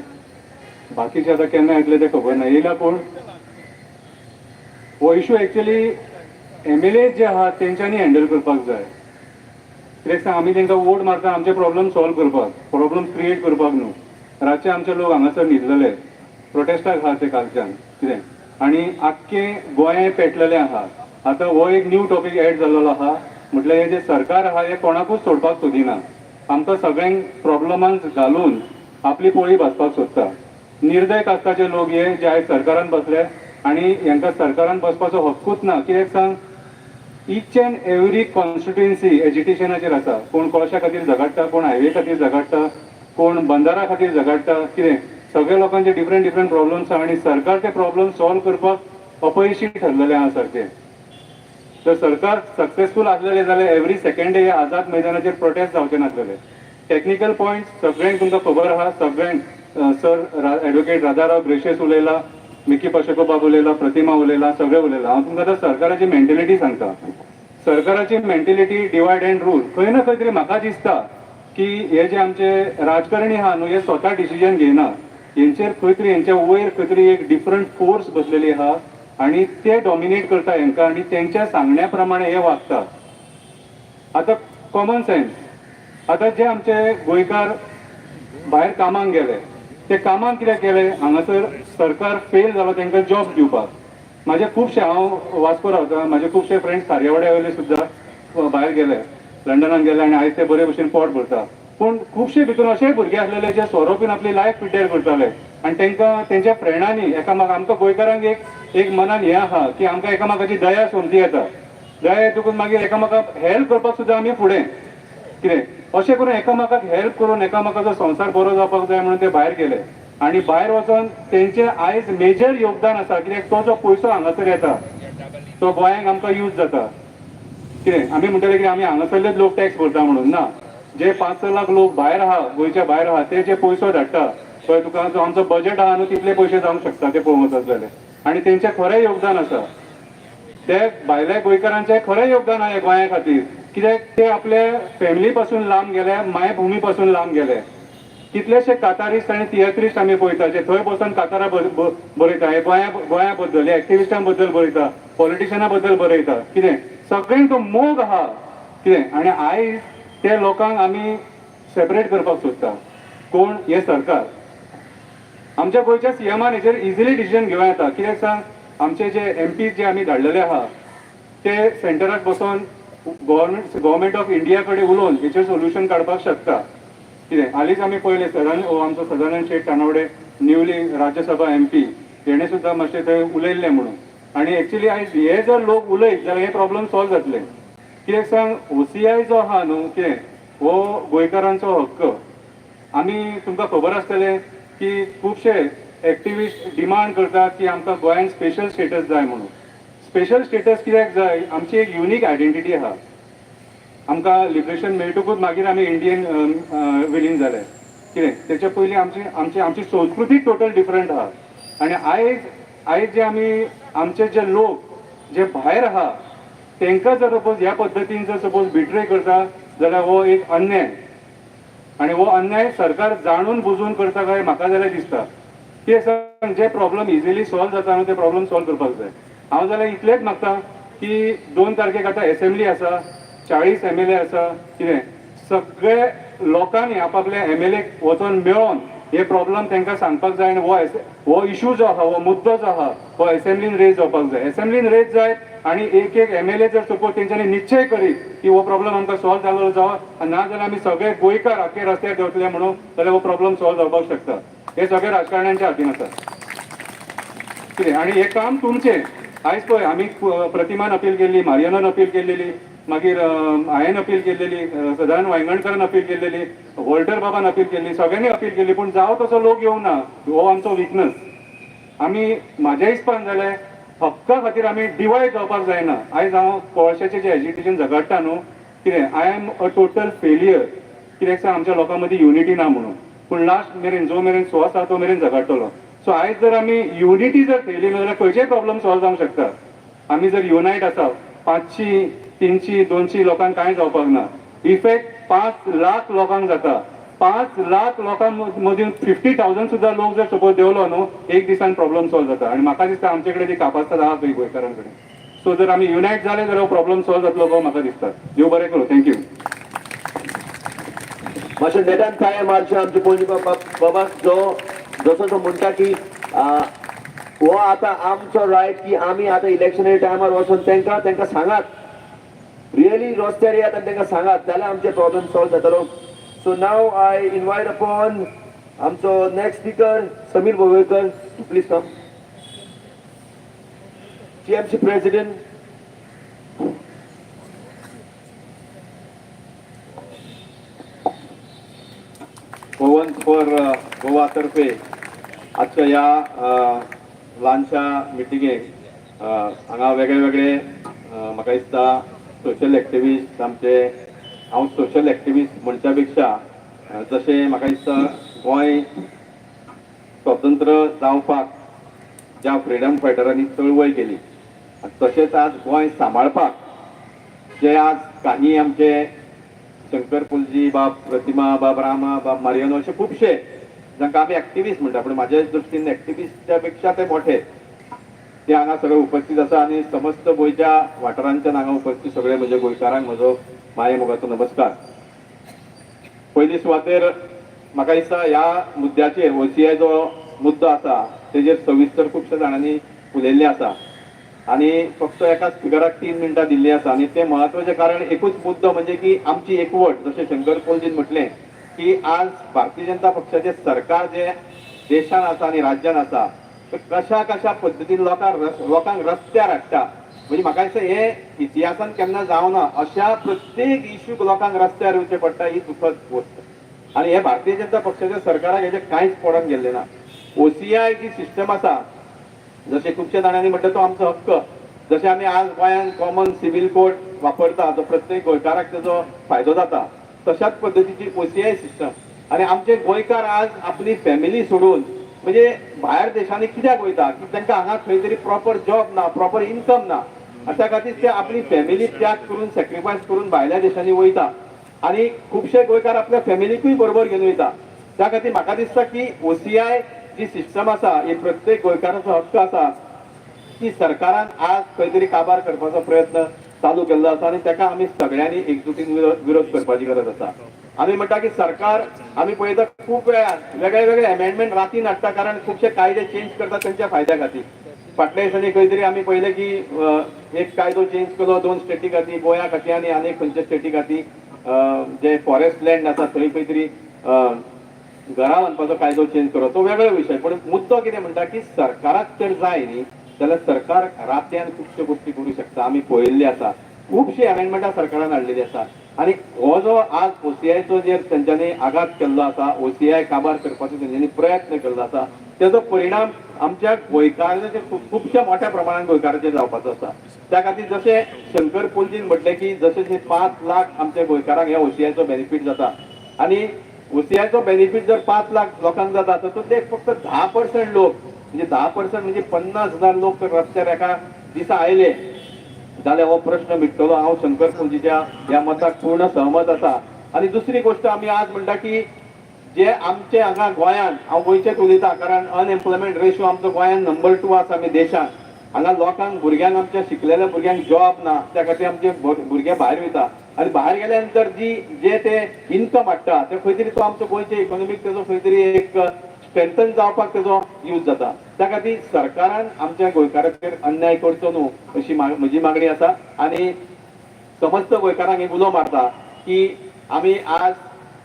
बाकीचे आतां केन्ना येतले तें खबर ना. येयला कोण? हो इशू एक्चुअली MLA जे आहात तेंच्यांनी हँडल करपाक जाय. कित्याक सांग आमी तांकां वोट मारता आमचे प्रॉब्लम सॉल्व करपाक, प्रॉब्लम क्रिएट करपाक न्हू. रातचे आमचे लोक हांगासर न्हिदलेले प्रोटेस्टाक आहा ते कालच्यान कितें आनी आख्खे गोंय पेटलेले आहा. आतां हो एक न्यू टॉपीक एड जाल्लो आहा. म्हटल्यार हे जे सरकार आहा हे कोणाकूच सोडपाक सोदिना. आमकां सगळ्यांक प्रॉब्लमांत घालून आपली पोळी भाजपाक सोदता. निर्दय कास्ताचे लोक हे जे आयज सरकारान बसले आनी हांकां सरकारान बसपाचो हक्कूच ना. कित्याक सांग ईच अँड एवरी कॉन्स्टिट्युएन्सी एज्युकेशनाचेर आसा. कोण कोळशा खातीर झगडटा, कोण हायवे खातीर झगडटा, कोण बंदारा खातीर झगडटा. कितें सगळ्या लोकांचे डिफरंट प्रॉब्लम्स आहा आनी सरकार ते प्रॉब्लम सॉल्व करपाक अपयशी ठरलेले आहा सारखे. जर सरकार सक्सेसफूल आसलेले जाल्यार एवरी सेकंड डे आझाद मैदानाचेर प्रोटेस्ट जावचे नासलेले. टेक्निकल पॉयंट्स सगळ्यांक तुमकां खबर आहा. सगळ्यांक सर एडवोकेट राजाराव ग्रेशियस उलयला, मिकी पाशेको बाब उलयला, प्रतिमा उलयला, सगळे उलयला. हांव तुमकां आतां सरकाराची मेंटेलिटी सांगता. सरकाराची मेंटेलिटी डिवायड अँड रूल. खंय ना खंय तरी म्हाका दिसता की हे जे आमचे राजकारणी आहा न्हू हे स्वता डिसिजन घेयना. हेंचेर खंय तरी हेंच्या वयर खंय तरी एक डिफरंट फोर्स बसलेली आहा आनी ते डॉमिनेट करता हेंकां आनी तेंच्या सांगण्या प्रमाणे हे वागता. आतां कॉमन सेन्स. आतां जे आमचे गोंयकार भायर कामाक गेले ते कामाक कित्याक गेले? हांगासर सरकार फेल जालो तांकां जॉब दिवपाक. म्हाजे खुबशे हांव वास्को रावता, म्हाजे खुबशे फ्रेंड्स खारयवाड्या वयले सुद्दां भायर गेले, लंडनाक गेले आनी आयज ते बरे भशेन पोट भरता. पूण खुबशे भितून अशेय भुरगे आसलेले जे स्वरुपीन आपली लायफ पिड्ड्यार करताले आनी तांकां तेंच्या फ्रेंडांनी एकामेक आमकां गोंयकारांक एक मनान हें आहा की आमकां एकामेकाची दया सोमती येता. दया येतकूच मागीर एकामेकाक हेल्प करपाक सुद्दां आमी फुडें कितें अशें करून एकामेकाक हेल्प करून एकामेकाचो संवसार बरो जावपाक जाय म्हणून ते भायर गेले. आनी भायर वचून तेंचे आयज मेजर योगदान आसा. कित्याक तो जो पयसो हांगासर येता तो गोंयांक आमकां यूज जाता. कितें आमी म्हणटले की आमी हांगासरलेच लोक टॅक्स भरता म्हणून ना. जे 5-6 लाख लोक भायर आहा, गोंयच्या भायर आहा, ते जे पयसो धाडटा थंय तुका जो आमचो बजेट आहा न्हू तितले पयशे जावंक शकता ते पळोवंक वचत जाल्यार. आनी तेंचें खरें योगदान आसा. ते भायल्या गोंयकारांचें खरें योगदान आहे गोंया खातीर, कित्याक ते आपले फॅमिली पासून लांब गेले, मायभुमी पासून लांब गेले. कितलेशे कातारिस्ट आनी तियात्रिस्ट आमी पळयता जे थंय बसून कातारां बरयता, हे गोंया बद्दल, हे एक्टिविस्टां बद्दल बरयता, पॉलिटिशियनां बद्दल बरयता. कितें सगळ्यांक मोग आहा कितें. आनी आयज ते लोकांक आमी सेपरेट करपाक सोदता. कोण? हे सरकार. आमच्या गोंयच्या सीएमान हेचेर इजिली डिसिजन घेवं येता. कित्याक सांग, आमचे जे MP जे आमी धाडलेले आहा ते सेंटराक बसून गव्हर्मेंट ऑफ इंडिया कडेन उलोवन हेचेर सोल्युशन काडपाक शकता. कितें हालींच आमी पळयलें आमचो सदानंद शेट तानावडे न्यूली राज्यसभा MP हेणे सुद्दां मातशें थंय उलयल्लें म्हणून. आनी एक्चुअली आयज हे जर लोक उलयत जाल्यार हे प्रॉब्लम सॉल्व जातले. कित्याक सांग, OCI जो आहा न्हू कितें हो गोंयकारांचो हक्क. आमी तुमकां खबर आसतलें की खुबशे एक्टिविस्ट डिमांड करतात की आमकां गोंयांत स्पेशल स्टेटस जाय म्हणून. स्पेशल स्टेटस कित्याक जाय? आमची एक युनीक आयडेंटिटी आहा. आमकां लिबरेशन मेळटकूच मागीर आमी इंडियन विलीन जाले. कितें तेच्या पयलीं आमची संस्कृती टोटल डिफरंट आहा. आनी आयज जे आमी आमचे जे लोक जे भायर आहा तांकां जर सपोज ह्या पद्दतीन जर सपोज बिट्रे करता जाल्यार हो एक अन्याय. आनी हो अन्याय सरकार जाणून बुजून करता काय म्हाका जाल्यार दिसता. कित्याक जे प्रॉब्लम इजिली सॉल्व जाता न्हू ते प्रॉब्लम सॉल्व करपाक जाय. हांव जाल्यार इतलेंच मागता की 2 तारखेक आतां असेंब्ली आसा, 40 MLA आसा. कितें सगळे लोकांनी आपापले MLA वचून मेळोन हे प्रॉब्लम तांकां सांगपाक जाय. आनी हो इशू जो आहा, हो मुद्दो जो आहा हो असेंब्लीन रेज जावपाक जाय. असेंब्लीन रेज जाय आनी एक MLA जर सपोज तेंच्यांनी निश्चय करीत की हो प्रॉब्लम आमकां सॉल्व जालो जावं ना जाल्यार आमी सगळे गोंयकार आख्खे रस्त्यार देंवतले म्हणून जाल्यार हो प्रॉब्लम सॉल्व जावपाक शकता. हे सगळे राजकारण्यांच्या हातीन आसा. कितें आनी हे काम तुमचें. आयज पळय आमी प्रतिमान अपील केल्ली, मारियानान अपील केल्लेली, मागीर हांवें अपील केल्लेली, सदानंद वांयगणकरान अपील केल्लेली, वॉल्टर बाबान अपील केल्ली, सगळ्यांनी अपील केल्ली. पूण जावं तसो लोक येवंक ना. हो आमचो विकनस. आमी म्हाज्या हिसपान जाल्यार हक्का खातीर आमी डिवायड जावपाक जायना. आयज हांव कोळशाचें जे एजिटेशन झगडटा न्हू कितें I am a total failure. कित्याक सांग आमच्या लोकां मदीं युनिटी ना म्हणून. पूण लास्ट मेरेन जो मेरेन सो आसा तो मेरेन झगडटलो. सो आयज जर आमी युनिटी जर थेयली जाल्यार खंयचेय प्रॉब्लम सॉल्व जावंक शकता. आमी जर युनायट आसा 500, 300, 200 लोकांक कांय जावपाक ना. इफेक्ट 5 लाख लोकांक जाता. 5 लाख लोकां मदीं 50,000 सुद्दां लोक जर सपोज देंवलो न्हू एक दिसान प्रॉब्लम सॉल्व जाता. आनी म्हाका दिसता आमचे कडेन ती कापासीटी आहा खंय गोंयकारां कडेन. सो जर आमी युनायट जाले जाल्यार हो प्रॉब्लम सॉल्व जातलो गो म्हाका दिसता. देव बरें करूं. थँक्यू. मातशें नेटान काय मारचे आमचे पयलीं बाबा जसो तो म्हणटा की हो आतां आमचो रायट की आमी आतां इलेक्शना टायमार वचून तांकां सांगात रियली रस्त्यार येयात आनी तांकां सांगात जाल्यार आमचे प्रॉब्लम सॉल्व जातलो. So now I invite upon आमचो next speaker Sameer Bovekar. Please come. TMC president. Goans for Goa तर्फे आजच्या ह्या ल्हानशा मिटिंगेक हांगा वेगळे वेगळे म्हाका दिसता सोशल एक्टिविस्ट आमचे. हांव सोशल एक्टिविस्ट म्हणच्या पेक्षा जशें म्हाका दिसता गोंय स्वतंत्र जावपाक ज्या फ्रिडम फायटरांनी चळवळ केली तशेंच आज गोंय सांबाळपाक जे आज काही आमचे शंकर पुलजी बाब, प्रतिमा बाब, रामा बाब, मारियानो असे खुबशे जांकां आमी एक्टिविस्ट म्हणटा पूण म्हाज्या दृश्टीन एक्टिविस्टा पेक्षा ते मोठे ते हांगा सगळे उपस्थित आसा. आनी समस्त गोंयच्या वाठारांच्यान हांगा उपस्थित सगळे म्हजे गोंयकारांक म्हजो माये मोगाचो नमस्कार. पयली सुवातेर म्हाका दिसता ह्या मुद्द्याचेर OCI जो मुद्दो आसा तेजेर सविस्तर खुबशे जाणांनी उलयल्लें आसा आनी फक्त एका स्पिकराक 3 मिनटां दिल्ली आसा. आनी ते म्हत्वाचें कारण एकूच मुद्दो म्हणजे की आमची एकवट. जशें शंकर पोलजीन म्हटलें की आज भारतीय जनता पक्षाचें सरकार जे देशान आसा आनी राज्यान आसा कशा पद्दतीन लोकांक रस्त्यार हाडटा. म्हणजे म्हाका दिसता हे इतिहासान केन्ना जावना. अशा प्रत्येक इश्यूक लोकांक रस्त्यार येवचें पडटा ही दुखद गोश्ट. आनी हे भारतीय जनता पक्षाच्या सरकाराक हेजें कांयच पडोन गेल्लें ना. OCI जी सिस्टम आसा जशें खुबशे जाणांनी म्हणटा तो आमचो हक्क. जशें आमी आज गोंयांत कॉमन सिवील कोड वापरता जो प्रत्येक गोंयकाराक तेजो फायदो जाता तशाच पद्दतीची OCI सिस्टम. आनी आमचे गोंयकार आज आपली फॅमिली सोडून म्हणजे भायर देशांनी कित्याक वयता की तांकां हांगा खंय तरी प्रॉपर जॉब ना, प्रॉपर इन्कम ना. आणि त्या खातीर ते आपली फॅमिली त्याग करून सॅक्रिफायस करून भायल्या देशांनी वयता आणि खुबशे गोंयकार आपल्या फॅमिलीकूय बरोबर घेवन वयता. त्या खातीर म्हाका दिसता की OCI जी सिस्टम आसा ही प्रत्येक गोंयकाराचो हक्क आसा की सरकारान आज खंय तरी काबार करपाचो प्रयत्न चालू केल्लो आसा आणि ताका आमी सगळ्यांनी एकजुटीन विरोध करपाची गरज आसा. आमी म्हणटा की सरकार आमी पळयता खूब वेळार वेगळे वेगळे अमेंडमेंट रातीन हाडटा कारण खुबशे कायदे चेंज करता त्यांच्या फायद्या खातीर. फाटल्या दिसांनी खंय तरी आमी पळयलें की एक कायदो चेंज केलो 2 स्टेटी खातीर गोंया खातीर आनी आनी खंयच्या स्टेटी खातीर जे फॉरेस्ट लँड आसा थंय खंय तरी घरां बांदपाचो कायदो चेंज करलो. तो वेगळो विशय पण मुद्दो कितें म्हणटा की सरकाराक जर जाय न्ही जाल्यार सरकार रात्यान खुबश्यो गोश्टी करूं शकता. आमी पळयल्ली आसा खुबशी अमेंडमेंटां सरकारान हाडलेली आसा आणि हो जो आज OCIचो जे तेंच्यांनी आघात केल्लो आसा OCI काबार करपाचो तेंच्यांनी प्रयत्न केल्लो आसा त्याचो परिणाम आमच्या गोंयकारांचेर खुबशा मोठ्या प्रमाणात गोंयकारांचेर जावपाचो आसा. त्या खातीर जशें शंकर पोलजीन म्हटलें की जशें 5 लाख आमच्या गोंयकारांक ह्या OCIचो बेनिफीट जाता आणि OCIचो बेनिफीट जर 5 लाख लोकांक जाता तर ते फक्त 10% लोक म्हणजे 10% म्हणजे 50,000 लोक रस्त्यार एका दिसा आयले जाल्यार हो प्रश्न मिटतलो. हांव शंकर पोलजीच्या ह्या मताक पूर्ण सहमत आसा. आणि दुसरी गोष्ट आमी आज म्हणटा की जे आमचे हांगा गोंयान हांव गोंयचेच उलयता कारण अनएम्प्लॉयमेंट रेशो आमचो गोंयान नंबर 2 आसा आमी देशान. हांगा लोकांक भुरग्यांक आमच्या शिकलेल्या भुरग्यांक जॉब ना त्या खातीर आमचे भुरगे भायर वयता आणि भायर गेल्या नंतर जे ते इन्कम हाडटा ते खंय तरी तो आमचो गोंयचे इकॉनॉमीक तेजो खंय तरी एक स्ट्रेंथन जावपाक तेजो यूज जाता. त्या खातीर सरकारान आमच्या गोंयकारांचेर अन्याय करचो न्हू अशी म्हजी मागणी आसा. आणि समस्त गोंयकारांक एक उलो मारता की आमी आज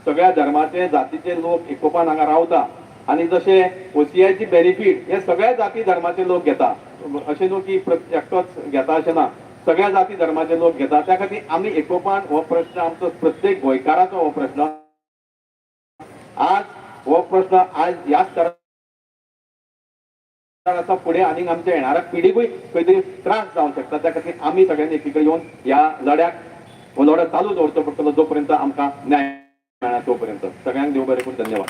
सगळ्या धर्माचे जातीचे लोक एकोपान हांगा रावता आणि जशे OCIची बेनिफीट हे सगळ्या जाती धर्माचे लोक घेता अशें न्हू की एकटोच घेता अशें ना सगळ्या जाती धर्माचे लोक घेता. त्या खातीर आमी एकोपान हो प्रश्न आमचो प्रत्येक गोंयकाराचो हो प्रश्न आज हो प्रश्न आज ह्याच तराचा पुढे आणि आमच्या येणाऱ्या पिढीकूय खंय तरी त्रास जावंक शकता. त्या खातीर आमी सगळ्यांनी एकीकडे येवन ह्या लढ्याक हो लढो चालू दवरचो पडटलो जोपर्यंत आमकां न्याय मेळना तोपर्यंत. सगळ्यांक देव बरें करून धन्यवाद.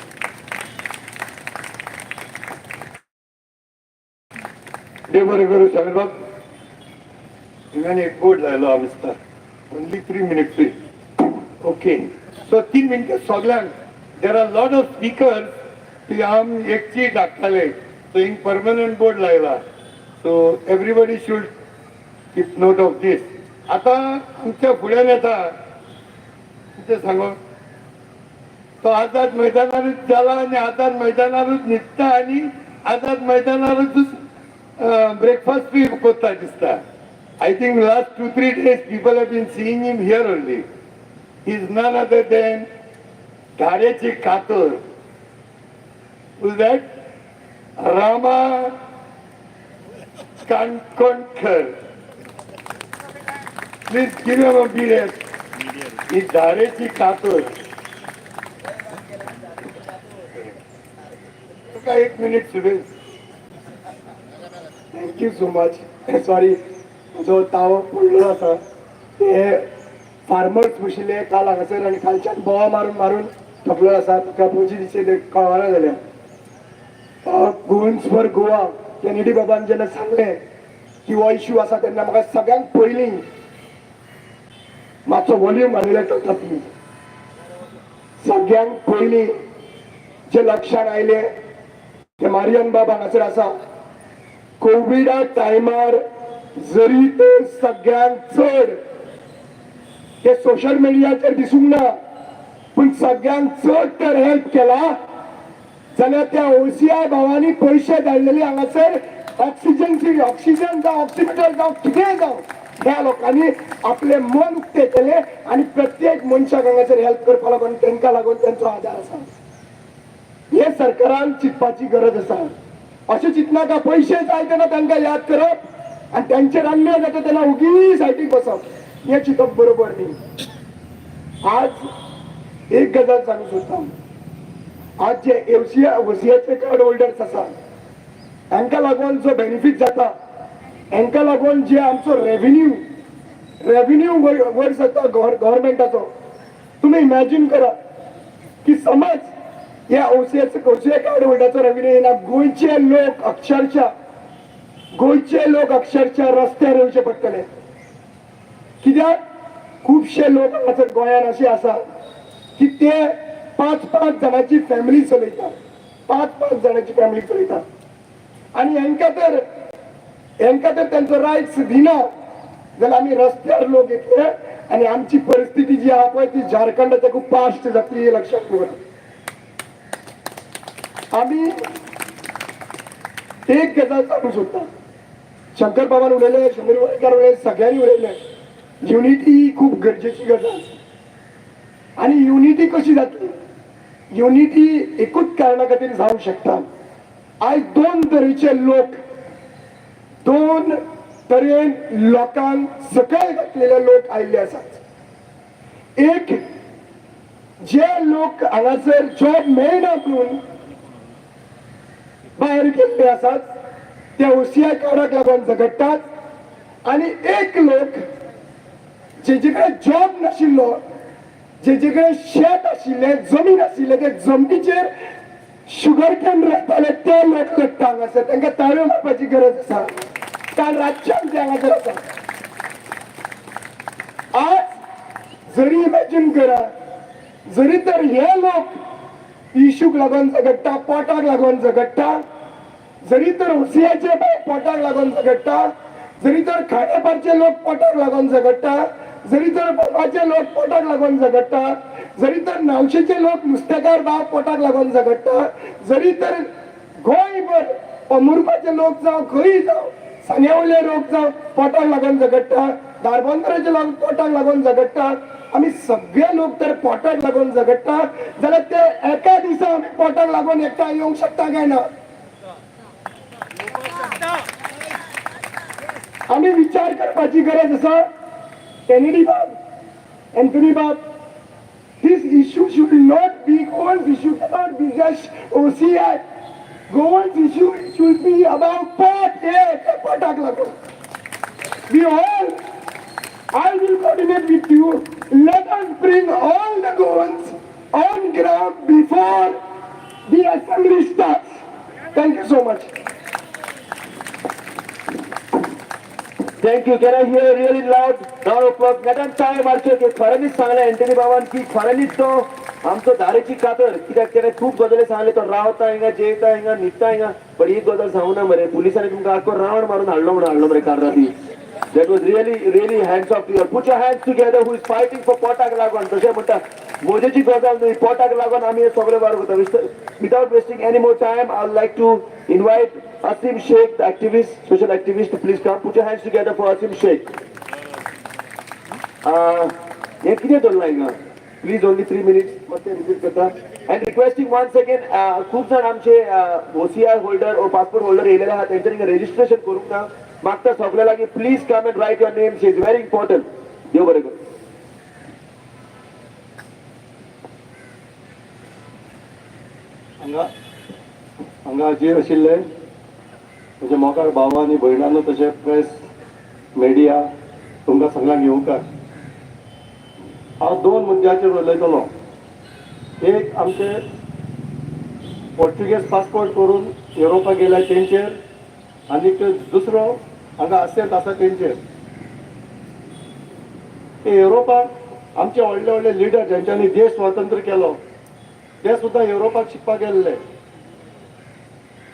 देव बरें करूं साहेबाक. हिंगान एक बोर्ड लायलो हांव दिसता ओनली 3 मिनिट्स ओके. सो 3 मिनटां सगळ्यांक there are lot of speakers की आम एक चीट हाडटाले सो हिंग परमनंट बोर्ड लायला so everybody should keep note of this. आता आमच्या फुड्यान येता ते सांगो तो आझाद मैदानारूच जाला आणि आझाद मैदानारूच न्हिदता आणि आझाद मैदानारूच ब्रेकफास्ट बी करता दिसता. I think last 2-3 days people have been seeing him here only. He is none other than Dharechi Katur. Who's that? Rama Kankonkar. Please give him a beat. He's Dharechi Katur. Okay, 1 minute, Suresh. Thank you so much. Sorry. जो ताव पडलो आसा ते फार्मर्स बशिल्ले काल हांगासर आनी खालच्यान बोवा मारून मारून थकलो आसा. तुका पयलीं दिसले कळना जाल्यार गोवन्स फॉर गोवा कॅनेडी बाबान जेन्ना सांगलें की हो इश्यू आसा तेन्ना म्हाका सगळ्यांत पयलीं मातसो वॉल्यूम घालून तातूंत सगळ्यांत पयलीं जे लक्षान आयले ते मारियन बाब हांगासर आसा. कोविडा टायमार जरी ते सगळ्यांत चड ते सोशल मिडियाचेर दिसूंक ना पण सगळ्यांत चड तर हेल्प केला जाल्यार त्या OCI भावांनी पयशे धाडलेले हांगासर ऑक्सिजन जावं ऑक्सिमीटर जावं कितेंय जावं ह्या लोकांनी आपले मन उक्ते केले आणि प्रत्येक मनशाक हांगासर हेल्प करपा लागून तांकां लागून त्यांचो आदार आसा. हे सरकारान चिंतपाची गरज आसा. अशें चिंतना का पयशे जाय तेन्ना तांकां याद करप आणि त्यांचे अन्याय जाता त्यांना उगी सायटीक बसप हे चिंतप बरोबर न्ही. आज एक गजाल सांगू सोदता. आज जे OCIचे कार्ड होल्डर्स आसा हांकां लागून जो बेनिफीट जाता हांकां लागून जे आमचो रेव्हेन्यू वयर सरता गव्हर्मेंटाचो तुमी इमॅजिन करा की समज या OCI कार्ड होल्डराचो रेव्हेन्यू येना गोंयचे लोक अक्षरशः रस्त्यार येवचे पडटले. कित्याक खुबशे लोक हांगासर गोंयान असे आसा की ते 5-5 जाणांची फॅमिली चलयतात, 5-5 जाणांची फॅमिली चलयतात आणि हेंका तर त्यांचो रायट्स दिना जाल्यार आमी रस्त्यार लोक येतले आणि आमची परिस्थिती जी आहा पळय ती झारखंडाच्या खूप फास्ट जातली हे लक्षात दवरा. आमी एक गजाल सांगू सोदता, शंकर बाबान उलयले, शंकर गोंयकार उलयले, सगळ्यांनी उलयले, युनिटी ही खूप गरजेची गजाल आणि युनिटी कशी जातली, युनिटी एकूच कारणा खातीर जावंक शकता. आयज दोन तरेचे लोक, दोन तरेन लोकांक सकयल घातलेले लोक आयिल्ले आसात. एक जे लोक हांगासर जॉब मेळना म्हणून भायर गेल्ले आसात ते OCI कार्डाक लागून झगडटात आणि एक लोक जेचे कडेन जॉब नाशिल्लो, जेचे कडेन शेत आशिल्ले, जमीन आशिल्ले, ते जमनीचेर शुगर कॅन रोयताले ते लोक लढटा हांगासर. तांकां ताळयो मारपाची गरज आसा कारण राज्यात ते हांगासर आसा. आज जरी इमॅजिन करा, जरी तर हे लोक इशूक लागून झगडटा, पोटाक लागून झगडटा, जरी तर OCIचे पोटाक लागून झगडटा, जरी तर खाडेपारचे लोक पोटाक लागून झगडटा, जरी तर बोबाचे लोक पोटाक लागून झगडटा, जरी तर नावशेचे लोक नुस्तेकार भाव पोटाक लागून झगडटा, जरी तर गोंयभर मुरबाचे लोक जावं, खंय जावं, सांग्यावयले लोक जावं पोटाक लागून झगडटा, दारबंदराचे लोक पोटाक लागून झगडटा, आमी सगळे लोक तर पोटाक लागून झगडटा जाल्यार ते एका दिसा आमी पोटाक लागून एकठांय येवंक शकता काय ना? आमी विचार करपाची गरज आसा. केनेडी बाब, एंथनी बाब, this issue should not be Goan's issue, cannot be just OCI. Goan's issue should be about potak lagun. We all, I will coordinate with you. Let us bring all the Goans on ground before the assembly starts. Thank you so much. Thank you. Can I hear really loud? Now o'clock. Madam काय मारचे की खऱ्यांनीच सांगले एंटनी बाबान की खऱ्यांनीच तो आमचो धारेची कातर कित्याक तेणे खूप गजाली सांगले तो रावता हिंगा, जेयता हिंगा, न्हिदता हिंगा, पण ही गजाल सांगू ना मरे. पुलिसांनी तुमकां आख्खो रावण मारून हाडलो मरे काल राती. That was really hands off to you. Put your hands together who is fighting for पोटाक लागून. तशें म्हणटा मोजेची गजाल न्हय, पोटाक लागून आमी हे सगळे बार करता. Without wasting any more time, I would like to invite Asim Sheikh, the activist, social activist, to please come. Put your hands together for Asim Sheikh. हे कितें दवरला हिंगा? Please only 3 minutes. मातशें रिपीट करता. And requesting once again, खूप जाण आमचे OCI holder or passport holder येयलेले आहात तेंच्यांनी रेजिस्ट्रेशन करूंक ना. मागता सगळ्या लागीं please come and write your names. Is very important. देव बरें करूं. हांगा जे आशिल्ले म्हजे मोगाळ भावा आनी भयणांनो तशें प्रेस मिडिया तुमकां सगळ्यांक येवकार. हांव 2 मुद्द्याचेर उलयतलो. एक आमचे पोर्तुगेज पासपोर्ट करून युरोपा गेल्या तेंचेर आनी दुसरो हांगा आसेत आसा तेंचेर. युरोपाक आमचे व्हडले व्हडले लिडर जेंच्यांनी देश स्वतंत्र केलो ते सुद्दां युरोपाक शिकपाक गेल्ले.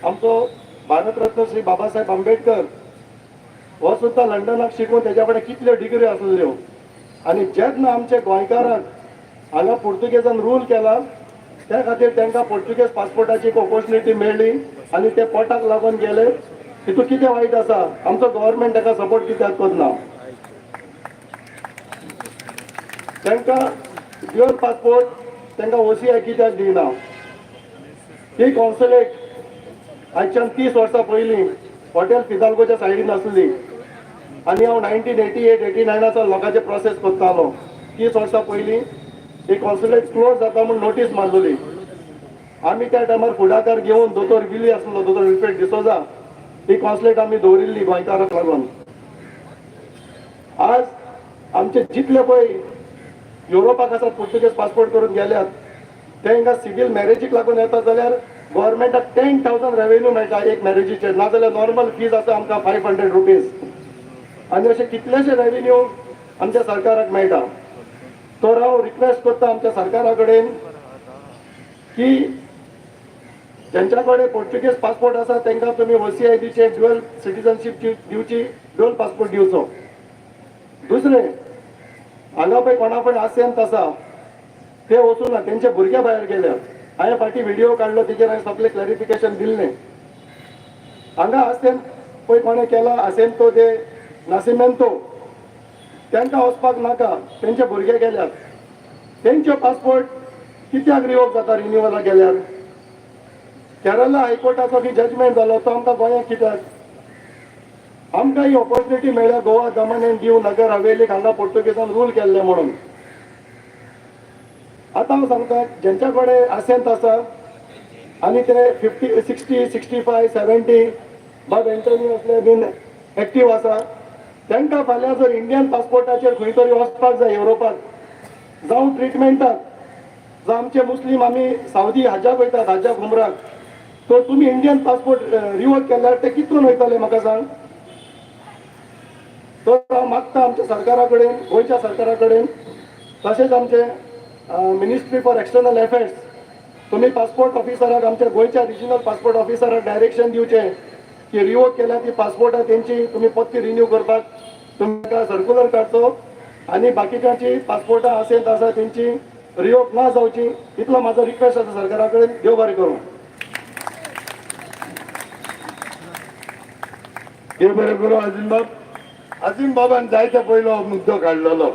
आमचो भारतरत्न श्री बाबासाहेब आंबेडकर हो सुद्दां लंडनाक शिकून तेच्या कडेन कितल्यो डिग्री आसल्यो आनी जेन्ना आमच्या गोंयकारांक हांगा पुर्तुगेजान रूल केला त्या खातीर तांकां पोर्तुगेज पासपोर्टाची एक ऑपॉर्च्युनिटी मेळ्ळी आनी ते पोटाक लागून गेले. तितून कितें वायट आसा? आमचो गव्हर्मेंट ताका सपोर्ट कित्याक करना? तांकां ड्युअल पासपोर्ट तांकां OCI कित्याक दिना? ही कॉन्सुलेट आजच्यान 30 वर्सां पयलीं हॉटेल फिदाल्गोच्या सायडीन आसली आनी हांव 1988-89 लोकांचे प्रोसेस करतालो. 30 वर्सां पयलीं ही कॉन्सुलेट क्लोज जाता म्हूण नोटीस मारलेली. आमी त्या टायमार फुडाकार घेवन दोतोर विली आसलो, दोतोर विल्फ्रेड डिसोजा, ही कॉन्सुलेट आमी दवरिल्ली गोंयकाराक लागून. आज आमचे जितले पळय युरोपाक आसात पुर्तुगेज पासपोर्ट करून गेल्यात ते हिंगा सिव्हिल मॅरेजीक लागून येतात जाल्यार गव्हर्मेंटाक 10,000 रेव्हेन्यू मेळटा एक मॅरेजीचेर. नाजाल्यार नॉर्मल फीज आसा आमकां 500 रुपीज. आनी अशे कितलेशे रेव्हेन्यू आमच्या सरकाराक मेळटा. तर हांव रिक्वेस्ट करता आमच्या सरकारा कडेन की ज्यांच्या कडेन पोर्चुगीज पासपोर्ट आसा तांकां तुमी OCI दिवचे, ड्युअल सिटीजनशीप दिवची, ड्युअल पासपोर्ट दिवचो. दुसरें, हांगा पळय कोणा कडेन आसेंत आसा ते वचून ना, तेंचे भुरगे भायर गेल्यात. हांवें फाटीं व्हिडिओ काडलो, तेजेर हांवें सगळें क्लॅरिफिकेशन दिल्लें. हांगा आसेंत पळय कोणें केला आसेंतो दे नासिमेंतो, तांकां वचपाक नाका, तेंचे भुरगे गेल्यात. तेंचे पासपोर्ट कित्याक रिवोक जाता रिन्युअला गेल्यार? केरला हायकोर्टाचो बी जजमेंट जालो तो आमकां गोंयांत कित्याक? आमकां ही ऑपॉर्च्युनिटी मेळ्ळ्या गोवा, दमन एंड दीव, नगर हवेलीक हांगा पोर्तुगेजान रूल केल्ले म्हणून. आतां हांव सांगता, ज्यांच्या कडेन आसेंत आसा आनी ते 50, 60, 65, 70 बाब एंटनी असले बीन एक्टीव आसा, तांकां फाल्यां जर इंडियन पासपोर्टाचेर खंय तरी वचपाक जाय युरोपाक, जावं ट्रिटमेंटाक, जावं आमचे मुस्लीम आमी सावदी हजाक वयतात, हजाक उमराक, तो तुमी इंडियन पासपोर्ट रिवोक केल्यार ते कितून वयतले म्हाका सांग? तर हांव मागता आमच्या सरकारा कडेन, गोंयच्या सरकारा कडेन, तशेंच आमचे मिनिस्ट्री फॉर एक्सटर्नल अफेर्स, तुमी पासपोर्ट ऑफिसराक, आमच्या गोंयच्या रिजनल पासपोर्ट ऑफिसराक डायरेक्शन दिवचें की रिवोक केल्या ती पासपोर्टां तेंची तुमी पत्ती रिन्यू करपाक तुमकां सर्क्युलर काडचो आनी बाकीच्यांची पासपोर्टां आसेंत आसा तेंची रिवोक ना जावची. इतलो म्हाजो रिक्वेस्ट आसा सरकारा कडेन. देव बरें करूं. देव बरें करूं. अजीम बाबान जायते पयलो मुद्दो काडलेलो.